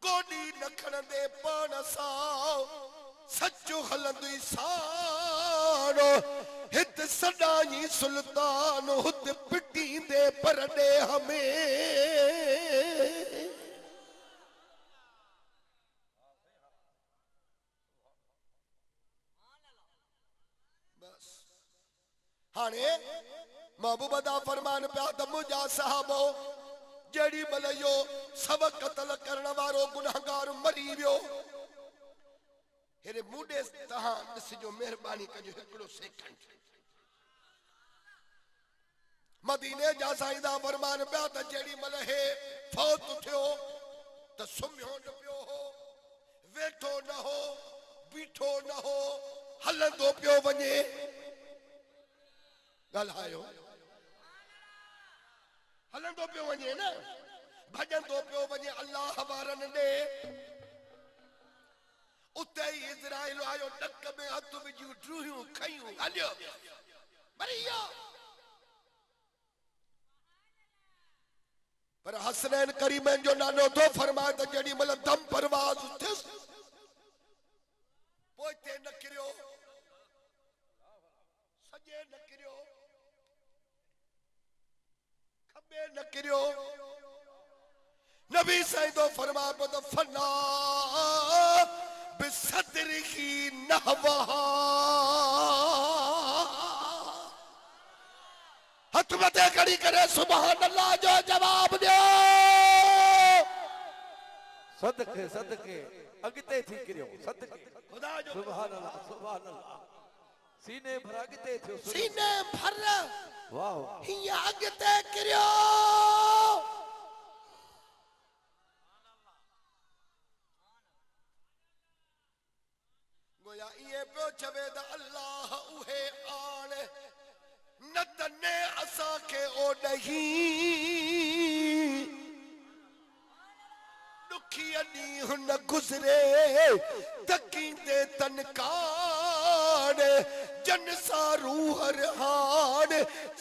गोडी नखण दे पान सां सच्चो हलंदी साण हित सदाई सुल्तान हुत पिटी दे परडे हमें बस हाने महबूब दा फरमान पिया त मुंहिंजा साहबो जेड़ी मलयो सब कत्ल करण वारो गुनाहगार मरी वियो हेरे मुंडे तहां ॾिसजो मेहरबानी कजो हिकिड़ो सेकंड मदीने जा साईं दा फरमान पिया त जेड़ी मल हे फौत थियो त सुम्हियो न पियो हो वेठो न हो बीठो न हो हलंदो पियो वञे ॻाल्हायो हलंदो पियो वञे न भॼंदो पियो वञे अल्लाह वारनि ॾे उते ही इज़राइल आयो नक में हथ विझियूं ड्रूहियूं खयूं हलियो मरियो पर हसनैन करीमैन जो नानो तो फरमाए त जेडी मल दम परवाज़ थियस पोइते न किरियो सजे न किरियो खबे न किरियो नबी साईं तो फरमाए त फना बिसदरिही नहवा हथ मथे खड़ी करे सुभान अल्लाह जो जवाब दो सदके सदके अगते थी किरियो सदके खुदा जो सुभान अल्लाह सीने भर अगते थियो सीने भर वाह हिया अगते किरियो गोया ये पियो चवे त अल्लाह उहे आण न तने असा के ओ नहीं दुखी अनी हुन गुजरे तकींदे तनकान जन सा रूह रहान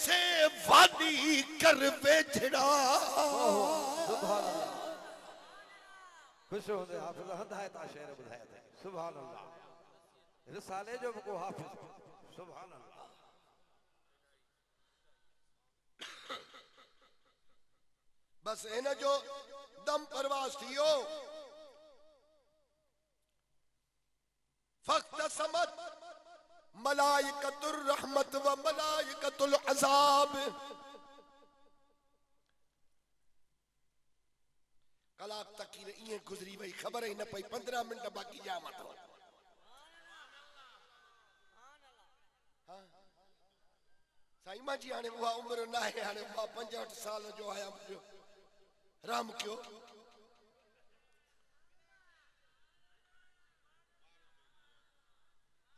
से वादी कर बेझड़ा सुभान अल्लाह खुश होंदे हाफिज हदायत शेर बुधाया थे सुभान अल्लाह रिसाले जो को हाफिज सुभान अल्लाह बस इन जो दम परवास थियो फक्त समत मलाइकतुर रहमत व मलाइकतुल अजाब कलाक तकीर इए गुजरी वही खबर ही न पई 15 मिनट बाकी जा मत साईं मां जी हाणे उहा उम्र न आहे हाणे 65 साल जो आया मुंहिंजो राम कयो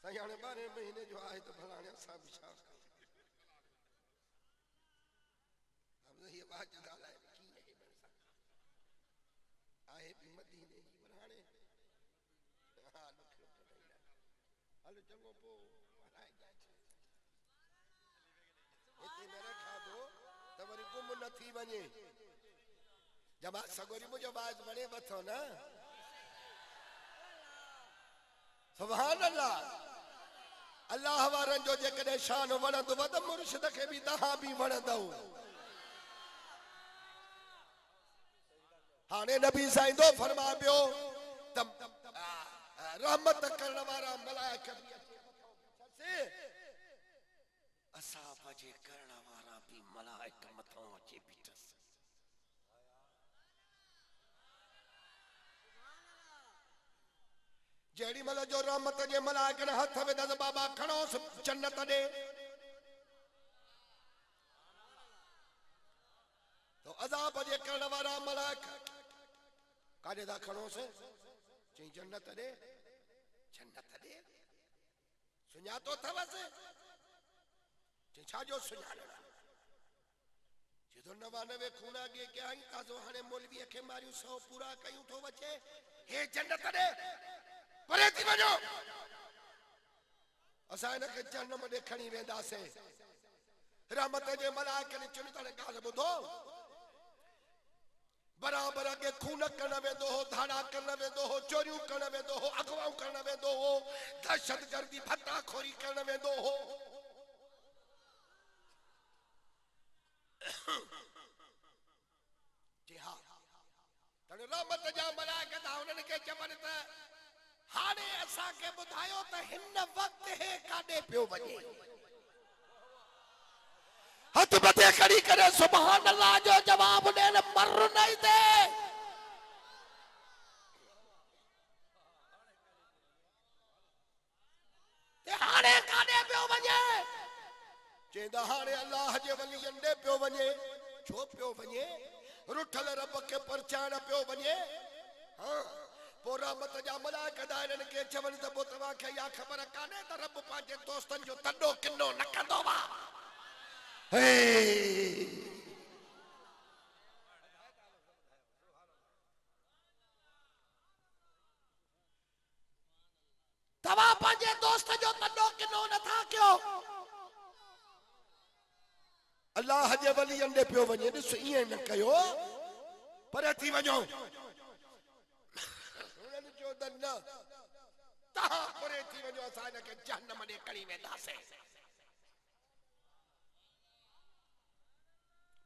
साईं हाणे 12 महीने जो आहे त भला हाणे असां बि छा हम ये बात ॻाल्हि आहे आहे बि मदीने जी पर हाणे हा हलो चङो पोइ हिते न रखा थो त वरी गुम न थी वञे जमात सगोरी मुंहिंजो बाज़ वणे वठो न सुभान अल्लाह अल्लाह वारनि जो जेकॾहिं शान वणंदो त मुर्शिद खे बि तव्हां बि वणंदव हाणे नबी साईं दो फरमा पियो त रहमत करण वारा मलाइका बि असाब जे करण वारा भी मलाइक मथों अचे बीठस जेड़ी मल जो रहमत जे मलाइक ने हथ में दस बाबा खणोस जन्नत दे तो अजाब जे करण वारा मलाइक काडे दा खणोस चई जन्नत दे सुञातो थवस छा जो सुञाणा जो 99 खून अगे क्या ताजो हाने मौलवी के मारियो 100 पूरा कयूं तो बचे हे जन्नत दे परे थी वजो असा इन के जन्म दे खणी वेंदा से रहमत जे मलाइक ने चुनी तने गाल बुधो बराबर के खून करण वेंदो हो धाड़ा करण वेंदो हो चोरियूं करण वेंदो हो अगवाऊं करण वेंदो हो दहशतगर्दी भत्ताखोरी करण वेंदो हो जी हाँ तने रहमत जा मलाइक ता उनन के चवन त हाने असा के बुधायो त हिन वक्त है काडे पियो वजे हथ मथे खड़ी करे सुभान अल्लाह जो जवाब देन मर नहीं दे ते हाने काडे पियो वजे चेंदा हाने अल्लाह जे वली अंडे पियो वने छो पियो वने रुठल रब के परचाण पियो वने हां पो रहमत जा मलाइक दायरन के चवन त पो तवा के या खबर काने त रब पांजे दोस्तन जो तडो किनो न कंदो वा हे तवा पांजे दोस्त जो तडो किनो न था क्यों अल्लाह जे वली अंडे पियो वने दिस इए न कयो पर थी वजो उनन जो दन ता परे थी वजो असा न के जहन्नम दे कड़ी वेंदा से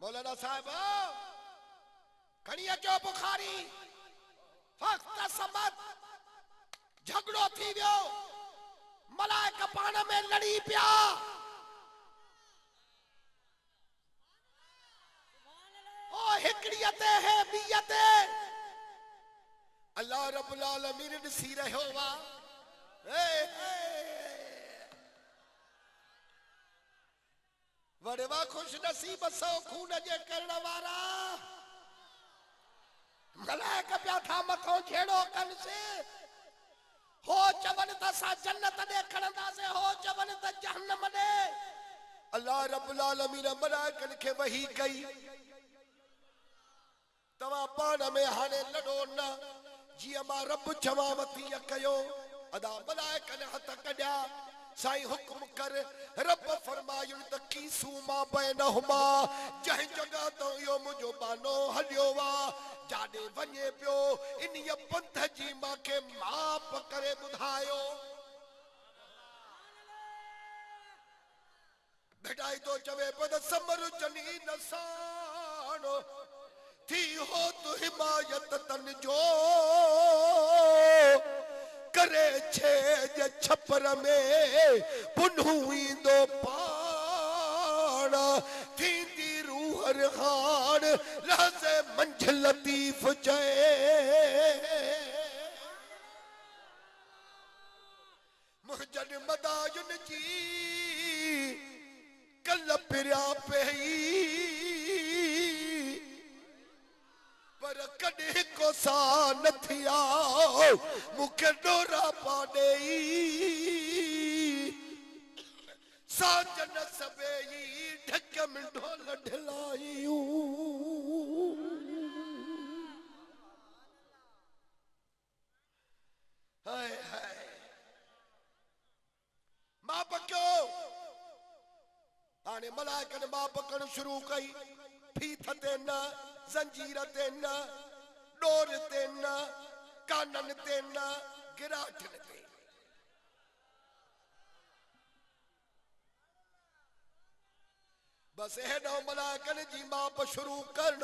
मौलाना साहब खणी अचो बुखारी फक्त समत झगड़ो थी वियो मलाइक पाण में लड़ी पिया ओ हिकड़ियते है बियते अल्लाह रब्बुल आलमीन ॾिसी रहियो वा वड़वा खुश नसीब सौ खून जे करण वारा मलाइक पिया था मथों झेड़ो कन से हो चवन त सा जन्नत दे खणंदा से हो चवन त जहन्नम दे अल्लाह रब्बुल आलमीन मलाइकन के वही कई तवा पाण में हाने लड़ो न जिया मां रब चवावती कयो अदा मलाइकन हथ कढिया साईं हुक्म कर रब फरमायुन त कीसू मां बैनहुमा जह जगह तो यो मुजो बानो हलियो वा जाडे वने पियो इन ये पंथ जी मां के माप करे बुधायो बेटाई तो चवे पद समर चनी नसानो थी हो तो हिमायत तन जो करे छे जे छपर में पुन्हुई दो पाना थींदी रूह रहान लहज़े मंझ लतीफ चए मुहजन मदायुन जी कल पे फिरा पई पर कॾहिं को सा न थिया मूंखे डोरा पाॾे साजन सबेई ढक में ढोल ढलायूं हाय हाय मां पकियो हाणे मलाइकनि मां पकड़ शुरू कई फीथ ते न जंजीर ते न डोर ते न कानन ते न गिराठन ते बस हेॾो मलाइकनि जी माप शुरू करण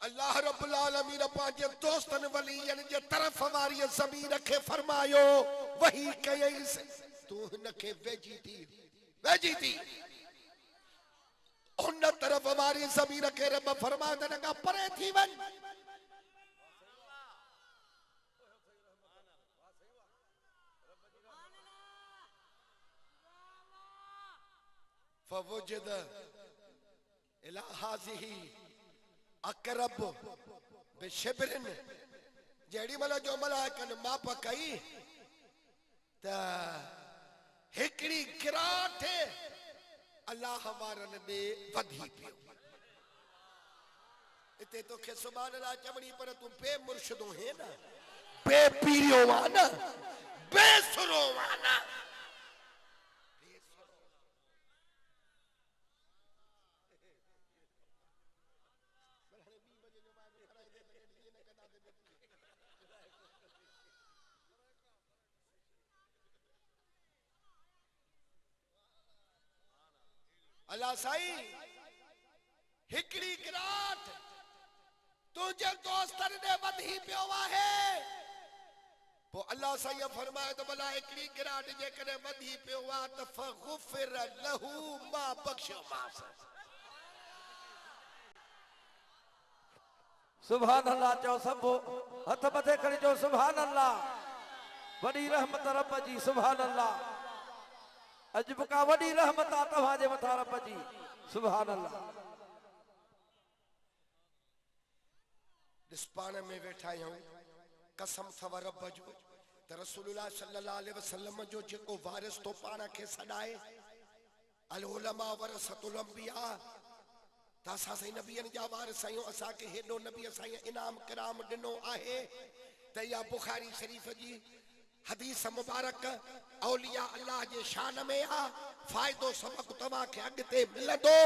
अल्लाह रब्बुल आलमीन पंहिंजे दोस्तनि वलीयनि जे तरफ़ वारी ज़मीन खे फरमायो वही कयईंसि तूं हिन खे वेझी थी उन तरफ़ वारी ज़मीन खे रब फरमायो त हिन खां परे थी वञ फवजद इला हाज़िही अकरब बेशिबरिन जेड़ी मला जो मलाइकनि माप कई त हिकड़ी गिराठ अल्लाह वारनि ॾे वधी पियो इते तोखे सुभान अल्लाह चवणी पर तूं बेमुर्शिदो है न बेपीरियो वा न बेसुरो वा न अल्लाह साईं हिकड़ी गिराट तुझे दोस्तनि ॾे वधी पियो आहे पोइ अल्लाह साईं फरमाए त भला हिकड़ी गिराट जेकॾहिं वधी पियो आहे त फगुफिर लहू मां बख्शियोमांस सुभान अल्लाह चो सब हथ मथे खणी चो सुभान अल्लाह वडी रहमत रब जी सुभान अल्लाह अजब का वडी रहमत तव्हां जे मथां रब जी सुभान अल्लाह ॾिस पाण में वेठा आहियूं कसम अथव रब जो त रसूलुल्लाह सल्लल्लाहु अलैहि वसल्लम जो जेको वारिस तो पाण खे सॾाए अल उलमा वरसतुल अंबिया त असां साईं नबियनि जा वारिस आहियूं असांखे हेॾो नबीअ साईं इनाम किराम ॾिनो आहे त इहा बुखारी शरीफ़ जी हदीस मुबारक औलिया अल्लाह जे शान में आ फायदो सबक तव्हां खे अॻिते मिलंदो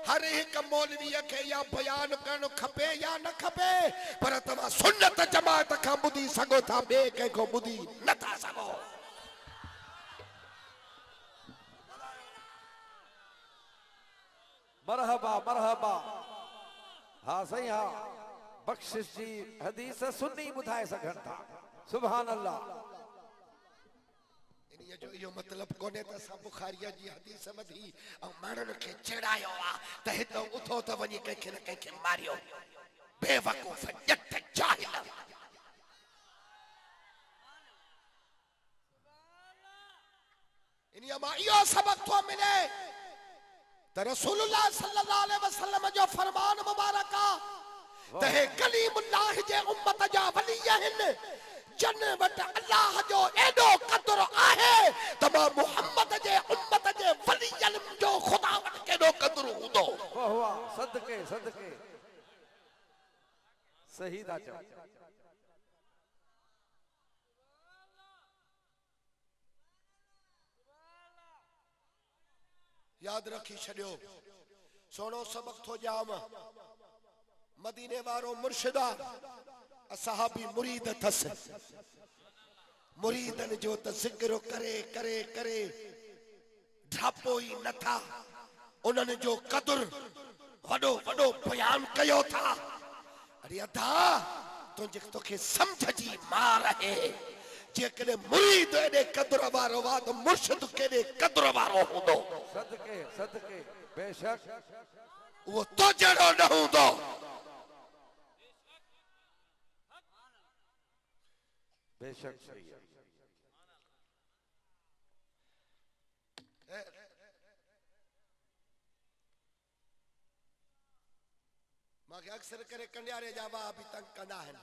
हर हिकु मौलवीअ खे या बयान करणु खपे या न खपे पर तव्हां सुन्नत जमात खां ॿुधी सघो था ॿिए कंहिंखो ॿुधी नथा सघो मरहबा मरहबा हा साईं हा बख्शिश जी हदीस सुन्नी ॿुधाए सघनि था सुभान अल्लाह जो यो मतलब कोने त सब बुखारिया जी हदीस मधी और मानन के चढ़ायो आ त हितो उथो त वनी कंखे न कंखे मारियो बेवकूफ जट जाहिल इनिया मा यो सबक तो मिले त रसूलुल्लाह सल्लल्लाहु अलैहि वसल्लम जो फरमान मुबारक आ त हे कलीमुल्लाह जे उम्मत जा वली आहिन जन वट अल्लाह जो एडो कदर आहे त मोहम्मद जे उम्मत जे वलीयन जो खुदा वट केडो कदर हूंदो वाह वाह सदके सदके सही था चओ याद रखी छड़ियो सोनो सबक थो जाम मदीने वारो मुर्शिदा असहाबी मुरीद थस मुरीदन जो त जिक्र करे करे करे ढापो ही न था उन्हनि जो कदर वडो वडो बयान कयो था अरे अदा तुझे तोखे समझ जी मार है जेकॾहिं मुरीद एॾे कदर वारो वा त मुर्शिद केॾे कदर वारो हूंदो सदके सदके बेशक वो तो जड़ो न हूंदो। बेशक सही है। मांखे अक्सर करे कंडियारे जा वाह भी तंग कंदा आहिनि।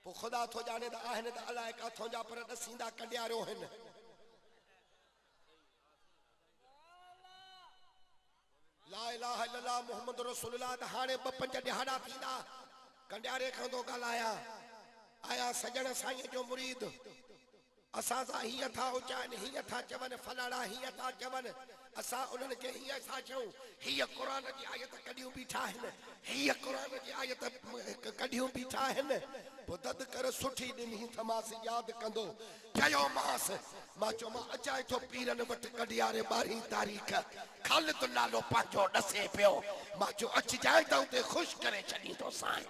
पोइ ख़ुदा थो ॼाणे त आहिनि त अलाए काथों जा पर ॾसींदा कंडियारियो आहिनि। ला इलाहा इल्लल्लाह मुहम्मद रसूलुल्लाह त हाणे ॿ पंज ॾिहाड़ा थींदा कंडियारे खां थो ॻाल्हायां। आया सजण साईं जो मुरीद असां सां हीअं था उचाइनि हीअं था चवनि फलाणा हीअं था चवनि असां उन्हनि खे हीअं था चऊं हीअ क़ुरान जी आयत कढियूं बीठा आहिनि हीअ क़ुरान जी आयत कढियूं बीठा आहिनि। पोइ दद करे सुठी ॾिनी त मां यादि कंदो चयोमांसि मां चयो मां अचां थो पीरनि वटि कंडियारे 12 तारीख़ ख़ालिद नालो पंहिंजो ॾसे पियो। मां चयो अचिजांइ त उते ख़ुशि करे छॾींदो साईं।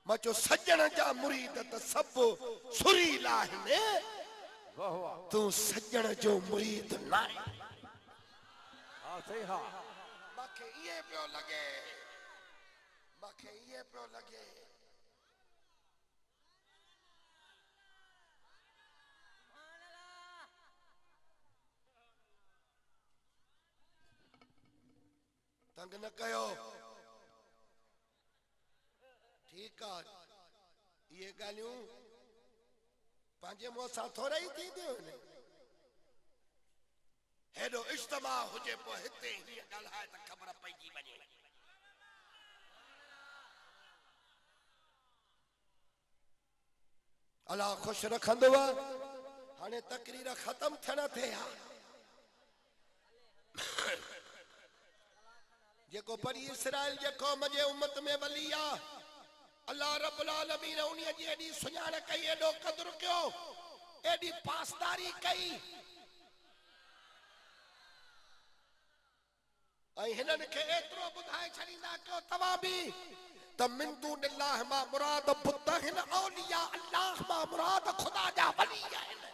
मां चयो सजण जा मुरीद त सभु सुरीला आहिनि वाह वाह तूं सजण जो मुरीद न आहीं। हाँ सही हाँ मूंखे इहे पियो लॻे मूंखे इहे पियो लॻे तंग न कयो ठीकु आहे। इहे ॻाल्हियूं पंहिंजे मुंहं सां थोरा ई थींदियूं आहिनि। हेॾो इज्तिमा हुजे पोइ हिते हीअ ॻाल्हाए त ख़बर पइजी वञे। अलाह ख़ुशि रखंदव। हाणे तकरीर ख़तम थियण ते आहे। जेको बनी इसराइल जे क़ौम जे उम्मत में वली आहे अल्लाह रब्बुल आलमीन उन्हीअ जी एॾी सुञाण कई एॾो क़दुरु कयो एॾी पासदारी कई ऐं हिननि खे एतिरो ॿुधाए छॾींदा कयो तव्हां बि त मिन दूनिल्लाह मां मुराद बुत आहिनि औलिया अल्लाह मां मुराद ख़ुदा जा वली आहिनि।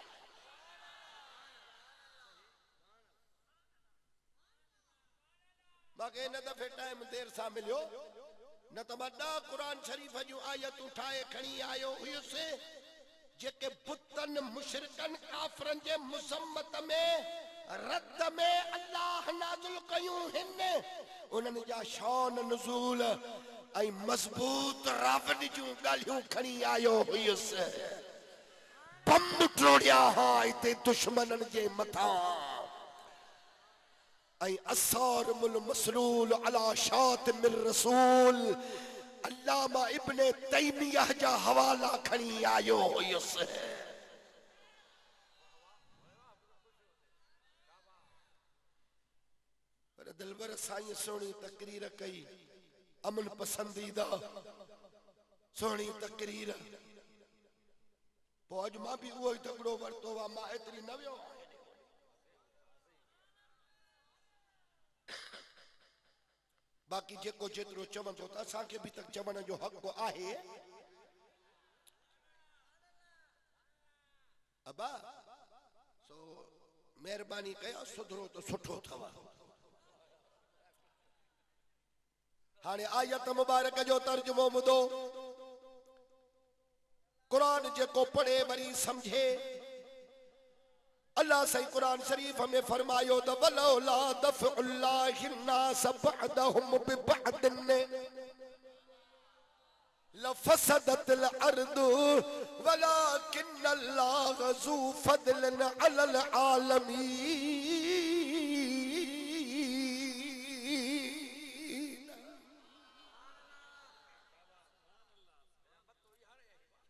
मूंखे हिन दफ़े टाइम देर सां मिलियो न त मां 10 क़ुरान शरीफ़ जूं आयतूं ठाहे खणी आयो हुयुसि जेके बुतनि मुशरिकनि काफ़िरनि जे मुज़म्मत में रद में अल्लाह नाज़िल कयूं हिन उन्हनि जा शान नुज़ूल ऐं मज़बूत रावनि जूं ॻाल्हियूं खणी आयो हुयुसि। बम टोड़िया हा हिते दुश्मननि जे मथां ऐं असार मुल मसलूल अला शातिमिर रसूल अल्लामा इब्ने तैमियह जा हवाला खणी आयो हुयुसि। पर दिलबर साईं सोणी तकरीर कई अमन पसंदीदा सोणी तकरीर पोइ अॼु मां बि उहो ई तकिड़ो वरितो आहे। मां एतिरी न वियो बाक़ी जेको जेतिरो चवंदो त असांखे बि त चवण जो हक़ आहे। अबा सो महिरबानी कयो सुधरो त सुठो अथव। हाणे आयत मुबारक जो तर्जुमो ॿुधो। क़ुरान जेको पढ़े वरी समझे अल्लाह सही कुरान शरीफ में फरमायो त वलौला दफ़उल्लाहि अन्नास बअदहुम बिबअदिन लफसदतिल अर्दु वलाकिन्नल्लाह ज़ू फ़ज़लिन अलल आलमीन।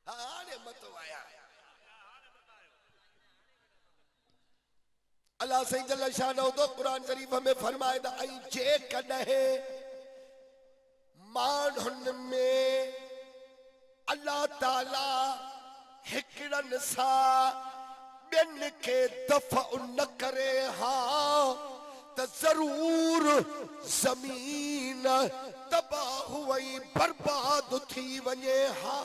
हाणे मतो आया अल्लाह सही जल शानो तो कुरान शरीफ में फरमाए त ऐं जेकॾहिं माण्हुनि में अल्लाह ताला हिकिड़नि सां ॿियनि खे दफ़अ न करे हा त ज़रूर ज़मीन तबाह ऐं बर्बाद थी वञे हा।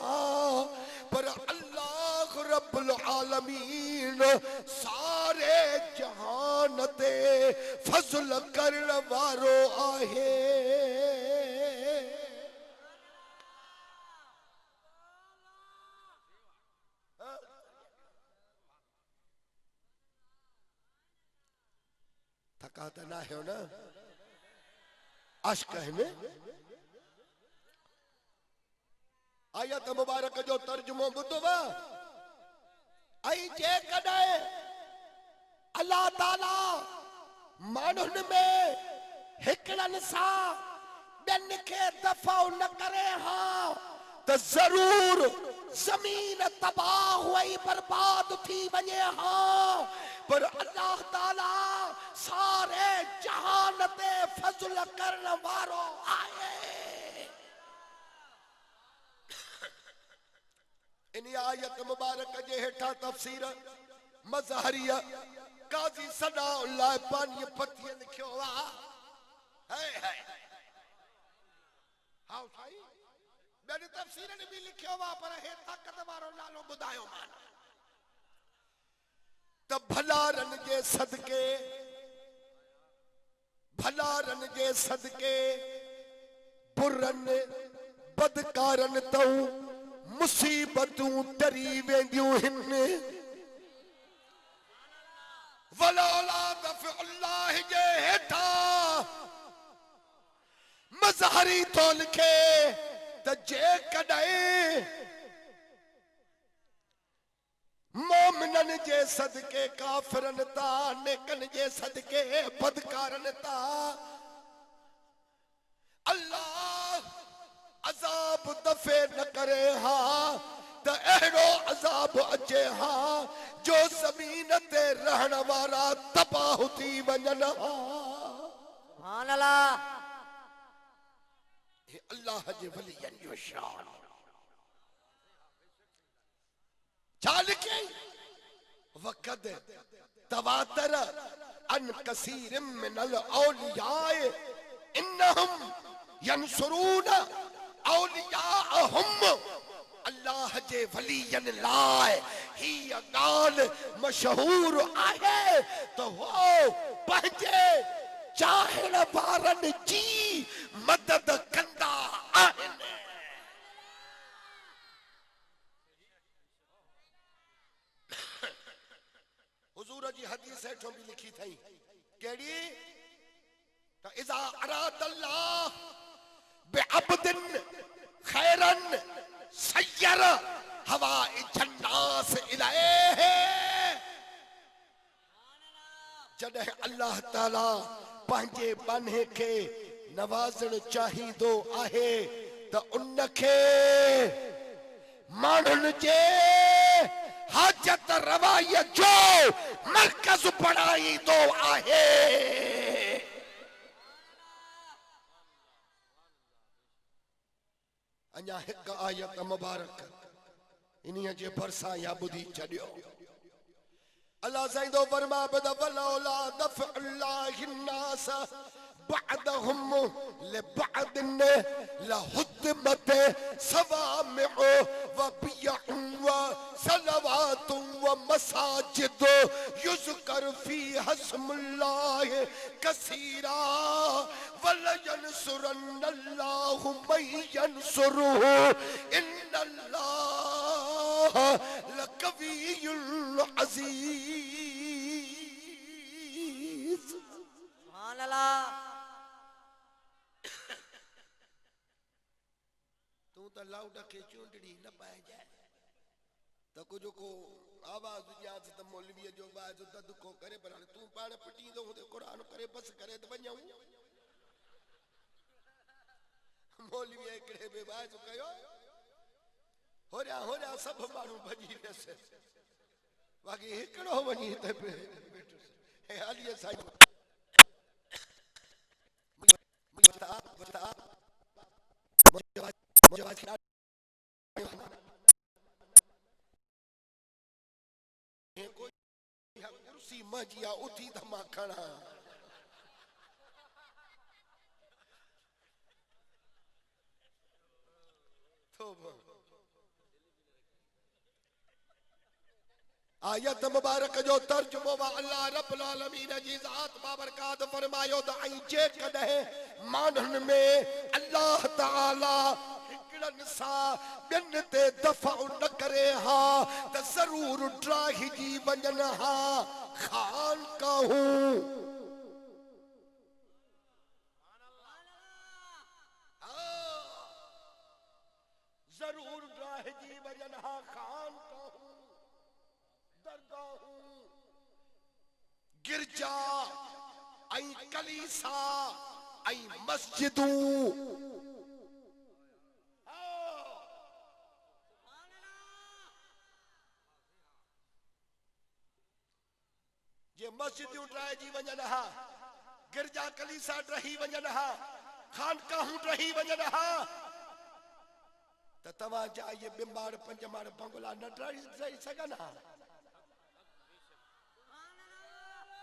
पर अल्लाह रब्बुल आलमीन सारे जहान ते फज़ल करण वारो आहे। थका त ना है ना अश्क है ने आयत मुबारक जो तर्जुमो ॿुधो ऐं जे कॾहिं अल्लाह ताला माण्हुनि में हिकिड़नि सां ॿियनि खे दफ़ा न करे हा त ज़रूर ज़मीन तबाह हुई बर्बाद थी वञे हा पर अल्लाह ताला सारे जहान ते फज़ल करण वारो आहे। इन आयत मुबारक जे हेठा तफसीर मज़हरिया काज़ी सनाउल्लाह पानी पती लिखियो है हां साईं ॿियनि तफसीरनि भी लिखियो पर हे ताक़त वारो नालो ॿुधायो मान त भलारनि जे सदके बुरनि बदकारनि तऊं मुसीबतूं टरी वेंदियूं हिन वलौला दफ़अल्लाह जे हेठा मज़हरी तो लिखे त जे कॾहिं मोमिननि जे सदके काफ़िरनि ता नेकनि जे सदके बदकारनि ता अल्लाह अज़ाब दफ़े न करे हा त अहिड़ो अज़ाब अचे हा जो ज़मीन ते रहण वारा तबाह थी वञनि हा। सुभान अल्लाह। हे अल्लाह जे वलियनि जो शान चालिके वक़द तवातर अन कसीर मिनल औलियाए इन्नहुम यंसुरून औलियाअहुम अल्लाह जे वलियन लाए ही गाल मशहूर आहे तो वो पंहिंजे चाहण वारनि जी मदद कंदा आहिनि। हुजूर जी हदीस हेठों भी लिखी थई केड़ी त इज़ा अराद अल्लाह बिअब्दिन खैरन सय्यर हवाइज अन्नास इलैहि जॾहिं अल्लाह ताला पंहिंजे बाने खे नवाज़ण चाहींदो आहे त उनखे माण्हुनि जे हाजत रवाईअ जो मरकज़ बणाईंदो आहे। अञा हिकु आयत मुबारक इन्हीअ जे भरिसां या ॿुधी छॾियो अल्लाह साईंदो फरमा बद वलौला दफ़अल्लाहि अन्नास बअदहुम लिबअदिन लहुद्दमत सवामिउ व बियउन व सलवातुन व मसाजिद युज़कर फीहा इस्मुल्लाह कसीरा वलयंसुरन्नल्लाहु मन यंसुरुहु इन्नल्लाह लकवियुल अज़ीज़। सुभान अल्लाह। तू तो लाउड के चूंडड़ी न पाए जाए तो कुछ को आवाज याद त मौलवी जो बाज दद को करे पर तू पाण पटी दो कुरान करे बस करे तो वञूं मौलवी एकड़े बे बाज कयो हो रहा सब मानू भजी वैसे बाकी एकड़ो वनी ते हे हालिए साईं बता मुझे कोई कुर्सी मजिया उठी धमा खड़ा तो आयत मुबारक जो तर्जुमो व अल्लाह रब्बुल आलमीन जी ज़ात बाबरकात फरमायो त ऐं जे कॾहिं मानन में अल्लाह ताला हिकड़न सां ॿियनि ते दफ़ा न करे हा त ज़रूर ड्राहिजी वञन हा खानकाहूं जरूर ड्राहिजी वञन हा खानकाहूं दरगाहूं गिरजा ऐं कलीसा ऐं मस्जिदूं जे मस्जिदूं ड्राहिजी वञन हा गिरजा कलीसा ड्रही वञन हा खानकाहूं ड्रही वञन हा त तव्हां जा इहे ॿ माड़ पंज माड़ बंगला न ड्रही सघनि हा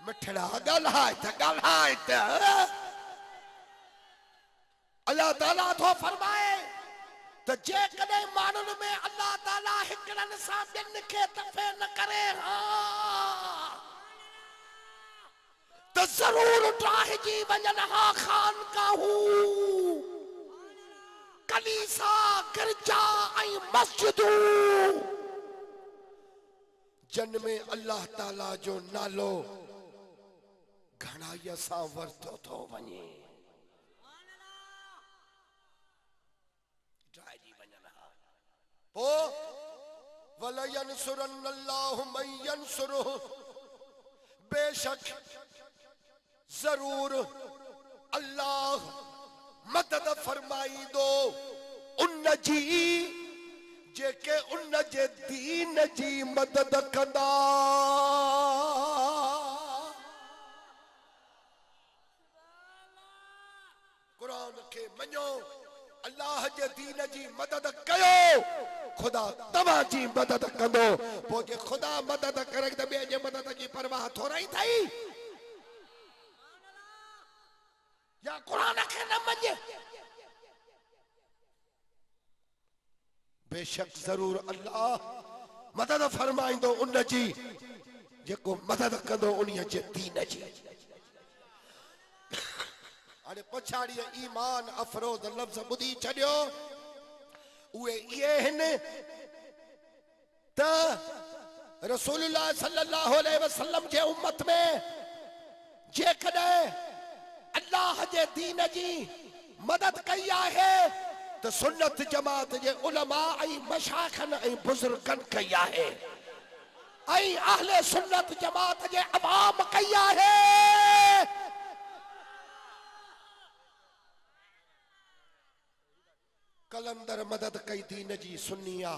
मिठड़ा ॻाल्हाए त अल्लाह ताला थो फरमाए त जेकॾहिं माण्हुनि में अल्लाह ताला हिकड़नि सां ॿियनि खे दफ़े न करे हा त ज़रूर ड्राहिजी वञन हा खानकाहूं कलीसा गिरजा ऐं मस्जिदूं जन में अल्लाह ताला जो नालो घणाईअ सां वरतो थो वञे ड्राहिजी वञन हा पोइ वलयंसुरन्नल्लाहु मन यंसुरुहु बेशक जरूर अल्लाह मदद फरमाईंदो उन जी जेके उन जे दीन जी मदद कंदा कुरान खे मञो अल्लाह जे दीन जी मदद कयो खुदा तव्हां जी मदद कंदो पोइ जे खुदा मदद करे त ॿिए जे मदद जी परवाह थोरई थई या कुरान खे न मञे बेशक जरूर अल्लाह मदद फरमाईंदो उन जी जेको मदद कंदो उन्हीअ जे दीन जी हाणे पछाड़ीअ ईमान अफरोज़ लफ़्ज़ ॿुधी छॾियो उहे इहे आहिनि त रसूलुल्लाह सल्लल्लाहु अलैहि वसल्लम जे उम्मत में जेकॾहिं अल्लाह जे दीन जी मदद कई आहे त सुन्नत जमात जे उलमा ऐं मशाइखनि ऐं बुज़ुर्गनि कई आहे ऐं अहले सुन्नत जमात जे अवाम कई आहे कलंदर मदद कई दीन जी सुन्निया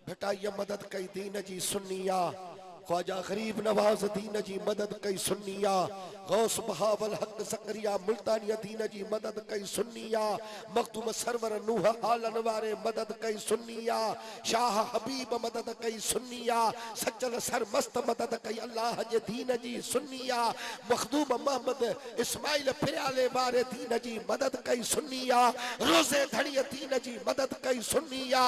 भटाइया मदद कई दीन जी सुन्निया ख्वाजा गरीब नवाज दीन जी मदद कई सुन्निया गौस बहावल हक ज़करिया मुल्तानिया दीन जी मदद कई सुन्निया मखदूम सरवर नूह आलन वारे मदद कई सुन्निया शाह हबीब मदद कई सुन्निया सच्चल सरमस्त मदद कई अल्लाह जे दीन जी सुन्निया मखदूम मोहम्मद इस्माइल फिराले वारे दीन जी मदद कई सुन्निया रोज़े धड़ी दीन जी मदद कई सुन्निया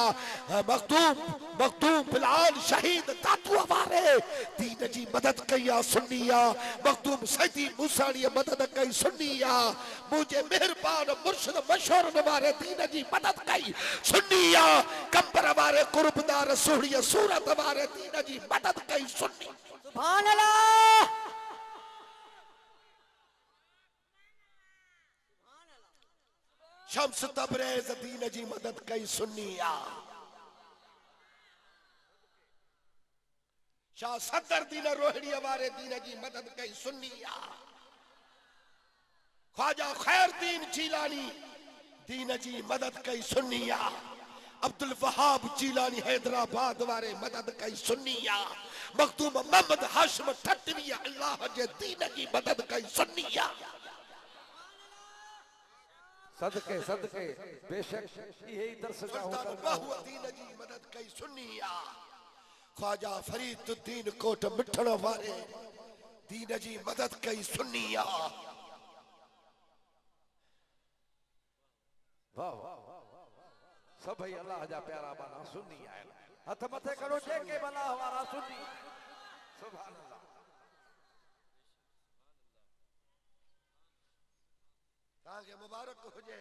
मखदूम बिलाल शहीद तातू वारे दीन जी मदद कई सुन्निया मखदूम सैदी मूसाणी मदद कई सुन्निया मुझे मेहरबान मुर्शिद मशहूर वारे दीन जी मदद कई सुन्निया कंबर वारे कुर्बदार सुहड़िया सूरत वारे दीन जी मदद कई सुन्नी सुभान अल्लाह शम्स तबरेज दीन जी मदद कई सुन्निया शाह सदर दीन रोहड़िया वारे दीन जी मदद कई सुन्निया ख्वाजा खैरदीन जीलानी दीन जी मदद कई सुन्निया अब्दुल वहाब जीलानी हैदराबाद वारे मदद कई सुन्निया मखदूम मोहम्मद हाशिम ठटवी अल्लाह जे दीन जी मदद कई सुन्निया सदके सदके बेशक यही दर्स का होता दीन जी मदद कई सुन्निया ख्वाजा फरीदुद्दीन कोट मिठड़ वारे दीन जी मदद कई सुन्निया वाह वाह सभई अल्लाह जा प्यारा बाना सुन्नी आहिनि हथ मथे करो जेके भला हमारा सुनी सुभान अल्लाह ताके मुबारक हुजे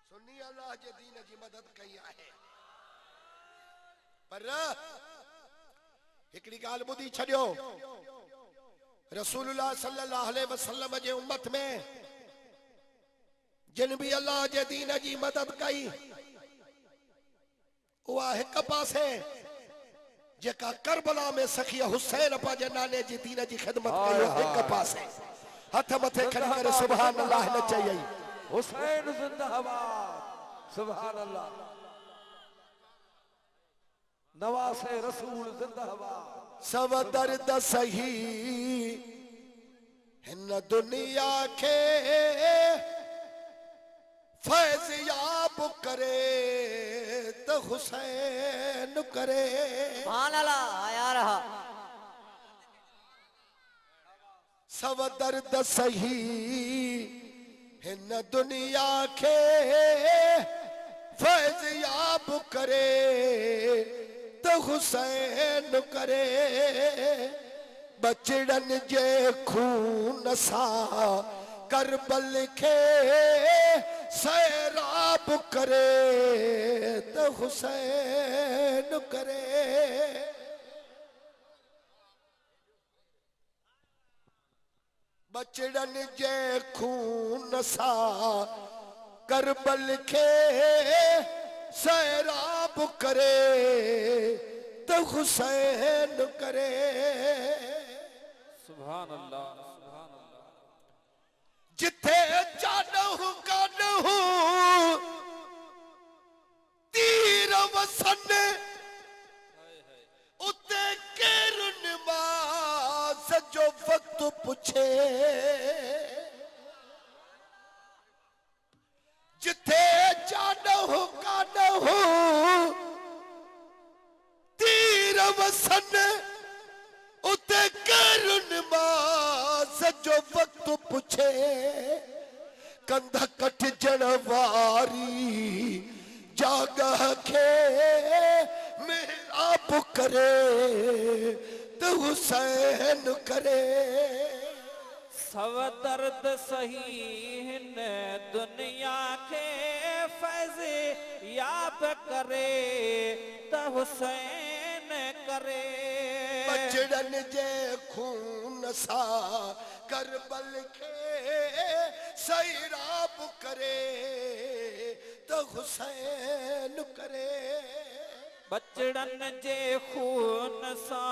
सुन्नी अल्लाह जे दीन जी मदद कई आहे पर हिकड़ी गाल बुधी छडियो रसूलुल्लाह सल्लल्लाहु अलैहि वसल्लम जे उम्मत में जिन भी अल्लाह जे दीन जी मदद कई उहा हिक पासे जेका करबला में सखी हुसैन पाजे नाने जी दीन जी खिदमत कई हिक पासे हथ मथे खड़ी करे सुभान अल्लाह न चाहिए हुसैन जिंदाबाद सुभान अल्लाह नवासे रसूल जिंदाबाद सब दर्द सही हिन दुनिया के फैज याब करे तो हुसैन करे सुभान अल्लाह आया रहा सब दर्द सही हिन दुनिया के फैज याब करे तो हुसैन करे बचड़न जे खून सा करबल के सैराब करे तो हुसैन करे बचड़न जे खून सा करबल के सैराब करे तो हुसैन करे सुभान अल्लाह सुभान अल्लाह जिथे जानहु कानहु तीर वसन उते केरुन मास जो वक्त पूछे जिथे जानहु कानहु तीर वसन उते करुन मास जो वक्त पूछे कंध कट जनवारी जागह के मेहराब करे तो हुसैन करे सब दर्द सही हिन दुनिया के फैज याब करे तो हुसैन करे बचड़न जे खून सा करबल के सैराब करे तो हुसैन करे बचड़न जे खून सा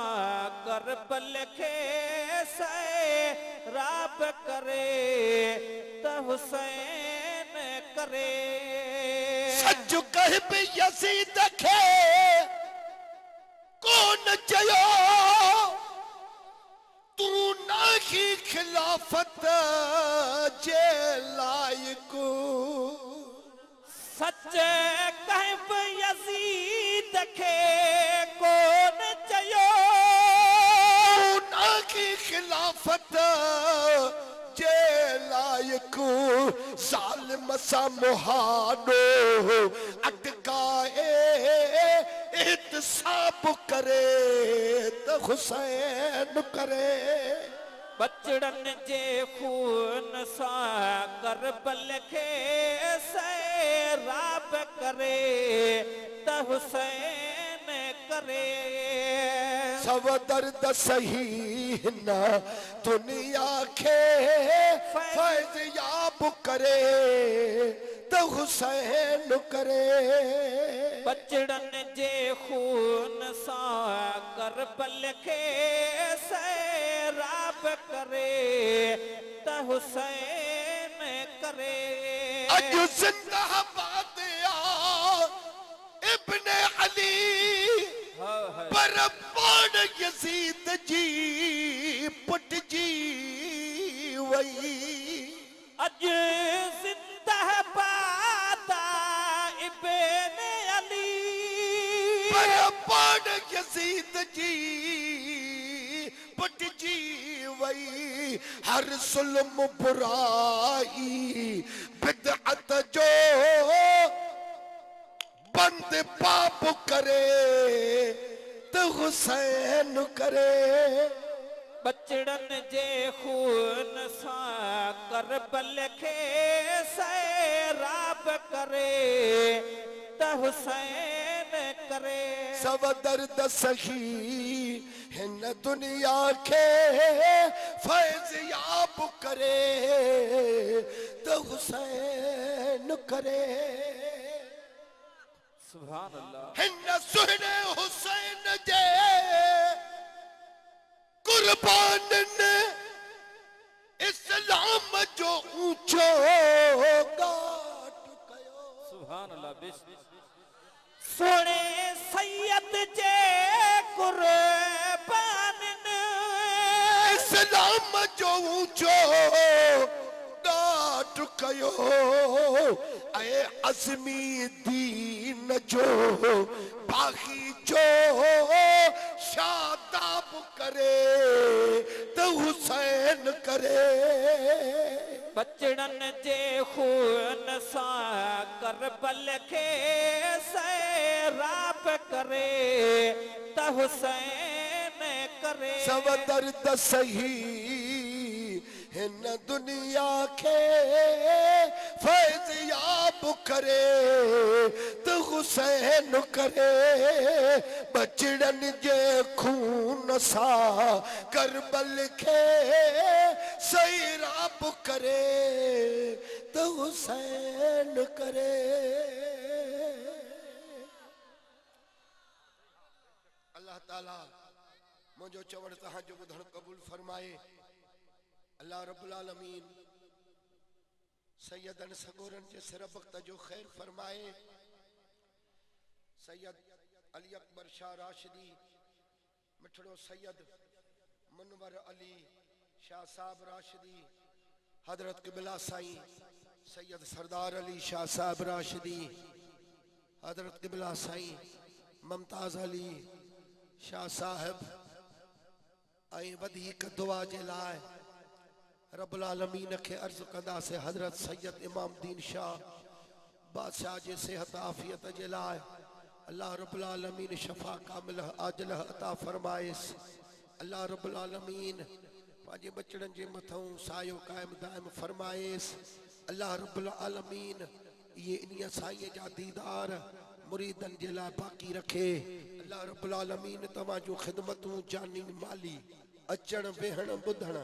करबल के सैराब करे तो हुसैन करे सच कह भी यजीद खे कौन चयो तू नाही खिलाफत जे लायक सच कह भी यजीद खे कौन चयो तू नाही खिलाफत जे लायक जालिम सा मुहानो अटकाए एहतसाब करे तो हुसैन करे बचड़न जे खून सा करबल के सैराब करे तो हुसैन करे सब दर्द सही न दुनिया के फैज याब करे तो हुसैन करे बचड़न जे खून सा करबल के सैराब करे तो हुसैन करे अज जिंदाबाद इब्ने अली पर पाण यजीद जी पुट जी वई अज जिंदाबाद इब्ने अली पर पाण यजीद जी पुट जी वई हर सुल्म बुराई बिदअत जो बंद पाप करे तो हुसैन करे बचड़न जे खून सा करबल खे सैराब करे त हुसैन करे सब दर्द सही हिन दुनिया के फैज याब करे तो हुसैन करे सुभान अल्लाह हिन सुहने हुसैन जे कुर्बानन इस्लाम जो ऊंचो गाट कयो सुभान अल्लाह सोने सैयद जे कुर्बानन इस्लाम जो ऊंचो गाट कयो ऐ अज़मी दीन जो बागी जो शादाब करे तो हुसैन करे बचड़न जे खून सा करबल खे सैराब करे त हुसैन करे सब दर्द सही हिन दुनिया के फैज याब करे तो हुसैन करे बचड़न जे खून सा करबल के सैराब करे तो हुसैन करे अल्लाह ताला मुझो चवण तहां जो ॿुधण क़बूल फरमाए अल्लाह रब्बुल आलमीन सैयदन सगोरन जे सिर वक्त जो खैर फरमाए सैयद अली अकबर शाह राशिदी मिठड़ो सैयद मुनवर अली शाह साहब राशिदी हजरत क़िबला साईं सैयद सरदार अली शाह साहब राशिदी हजरत क़िबला साईं मुमताज अली शाह साहब ऐं वधीक दुआ जे लाइ रब्बुल आलमीन के अर्ज कंदा से हजरत सैयद इमाम दीन शाह बादशाह जे सेहत आफियत जे लाइ अल्लाह रब्बुल आलमीन शफा कामिल आजिल अता फरमाइस अल्लाह रब्बुल आलमीन पांजे बचड़न जे मथों सायो कायम दायम फरमाइस अल्लाह रब्बुल आलमीन ये इन्हीअ साईं जा दीदार मुरीदन जे लाइ बाक़ी रखे अल्लाह रब्बुल आलमीन तव्हां जो ख़िदमतूं जानी माली अचण वेहण ॿुधण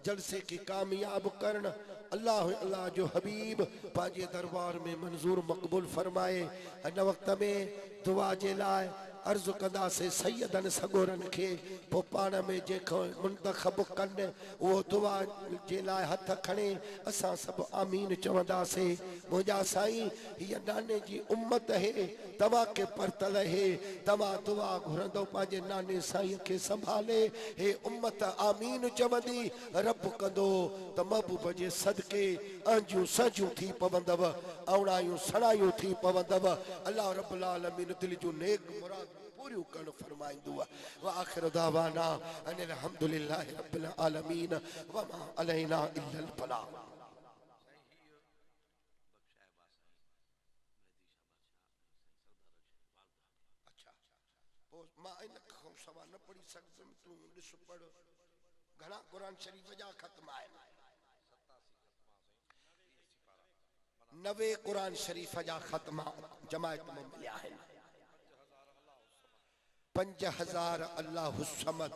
जलसे की कामयाब करण अल्लाह अल्लाह जो हबीब पांजे दरबार में मंजूर मकबूल फरमाए हिन वक्त में दुआ जे लाइ अर्ज़ कंदा से सैयदन सगोरन के पो पाण में जेको मुंतखब कन वो दुआ जे लाइ हथ खणे असां सब आमीन चवंदासे मुंहिंजा साईं हीअ नाने जी उम्मत है तव्हां के परतल है तव्हां दुआ घुरंदो पंहिंजे नाने साईं के संभाले हे उम्मत आमीन चवंदी रब कंदो त महबूब जे सदके अंजू सजू थी पवंदव औणायूं सणायूं थी पवंदव अल्लाह रब्बुल आलमीन दिल जो नेक मुराद पूरी करण फरमाइंदो व आखिर दावाना अनिल हम्दुलिल्लाहि रब्बिल आलमीन व मा अलैना इल्लल बलाग अच्छा मां इन खां सवा न पढ़ी सकदुमि तूं ॾिस पढ़ घणा कुरान शरीफ जा ख़त्म आहिनि 90 कुरान शरीफ जा ख़त्म जमायत में मिलिया आहिनि 5000 अल्लाहु समद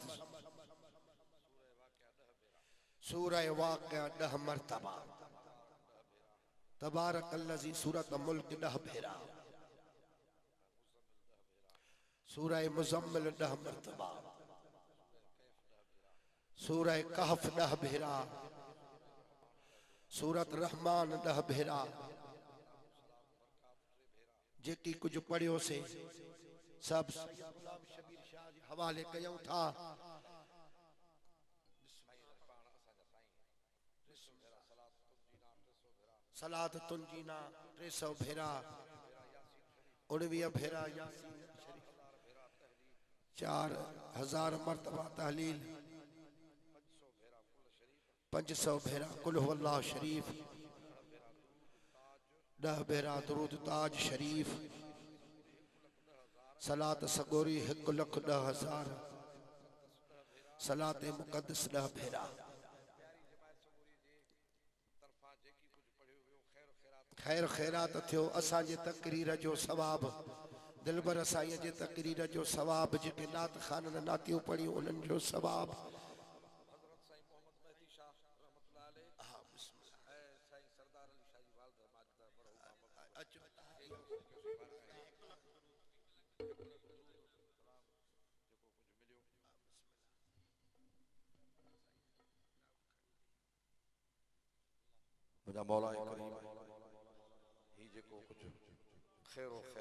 सूरह वाक़िआ 10 मरतबा तबारकल्लज़ी सूरत मुल्क 10 भेरा सूरह मुज़म्मिल 10 मरतबा सूरह कहफ 10 भेरा सूरत रहमान 10 भेरा जेकी कुछ पढ़ियो से सब गुलाम शबीर शाह जे हवाले कयूं था सलात तुंजीना 300 भेरा 19 भेरा यासीन शरीफ 4000 मरतबा तहलील 500 भेरा कुल हुवल्लाह शरीफ 10 भेरा दुरूद ताज शरीफ सलात सगोरी 1,10,000 सलात मुक़द्दस 10 भेरा खैर खैरात थियो असां जे तकरीर जो सवाब दिलबर साईं जे तकरीर जो सवाब जेके नात खानन नातियूं पढ़ियूं उन्हनि जो सवाब मुझा मौला करीम ही जेको कुछ खैर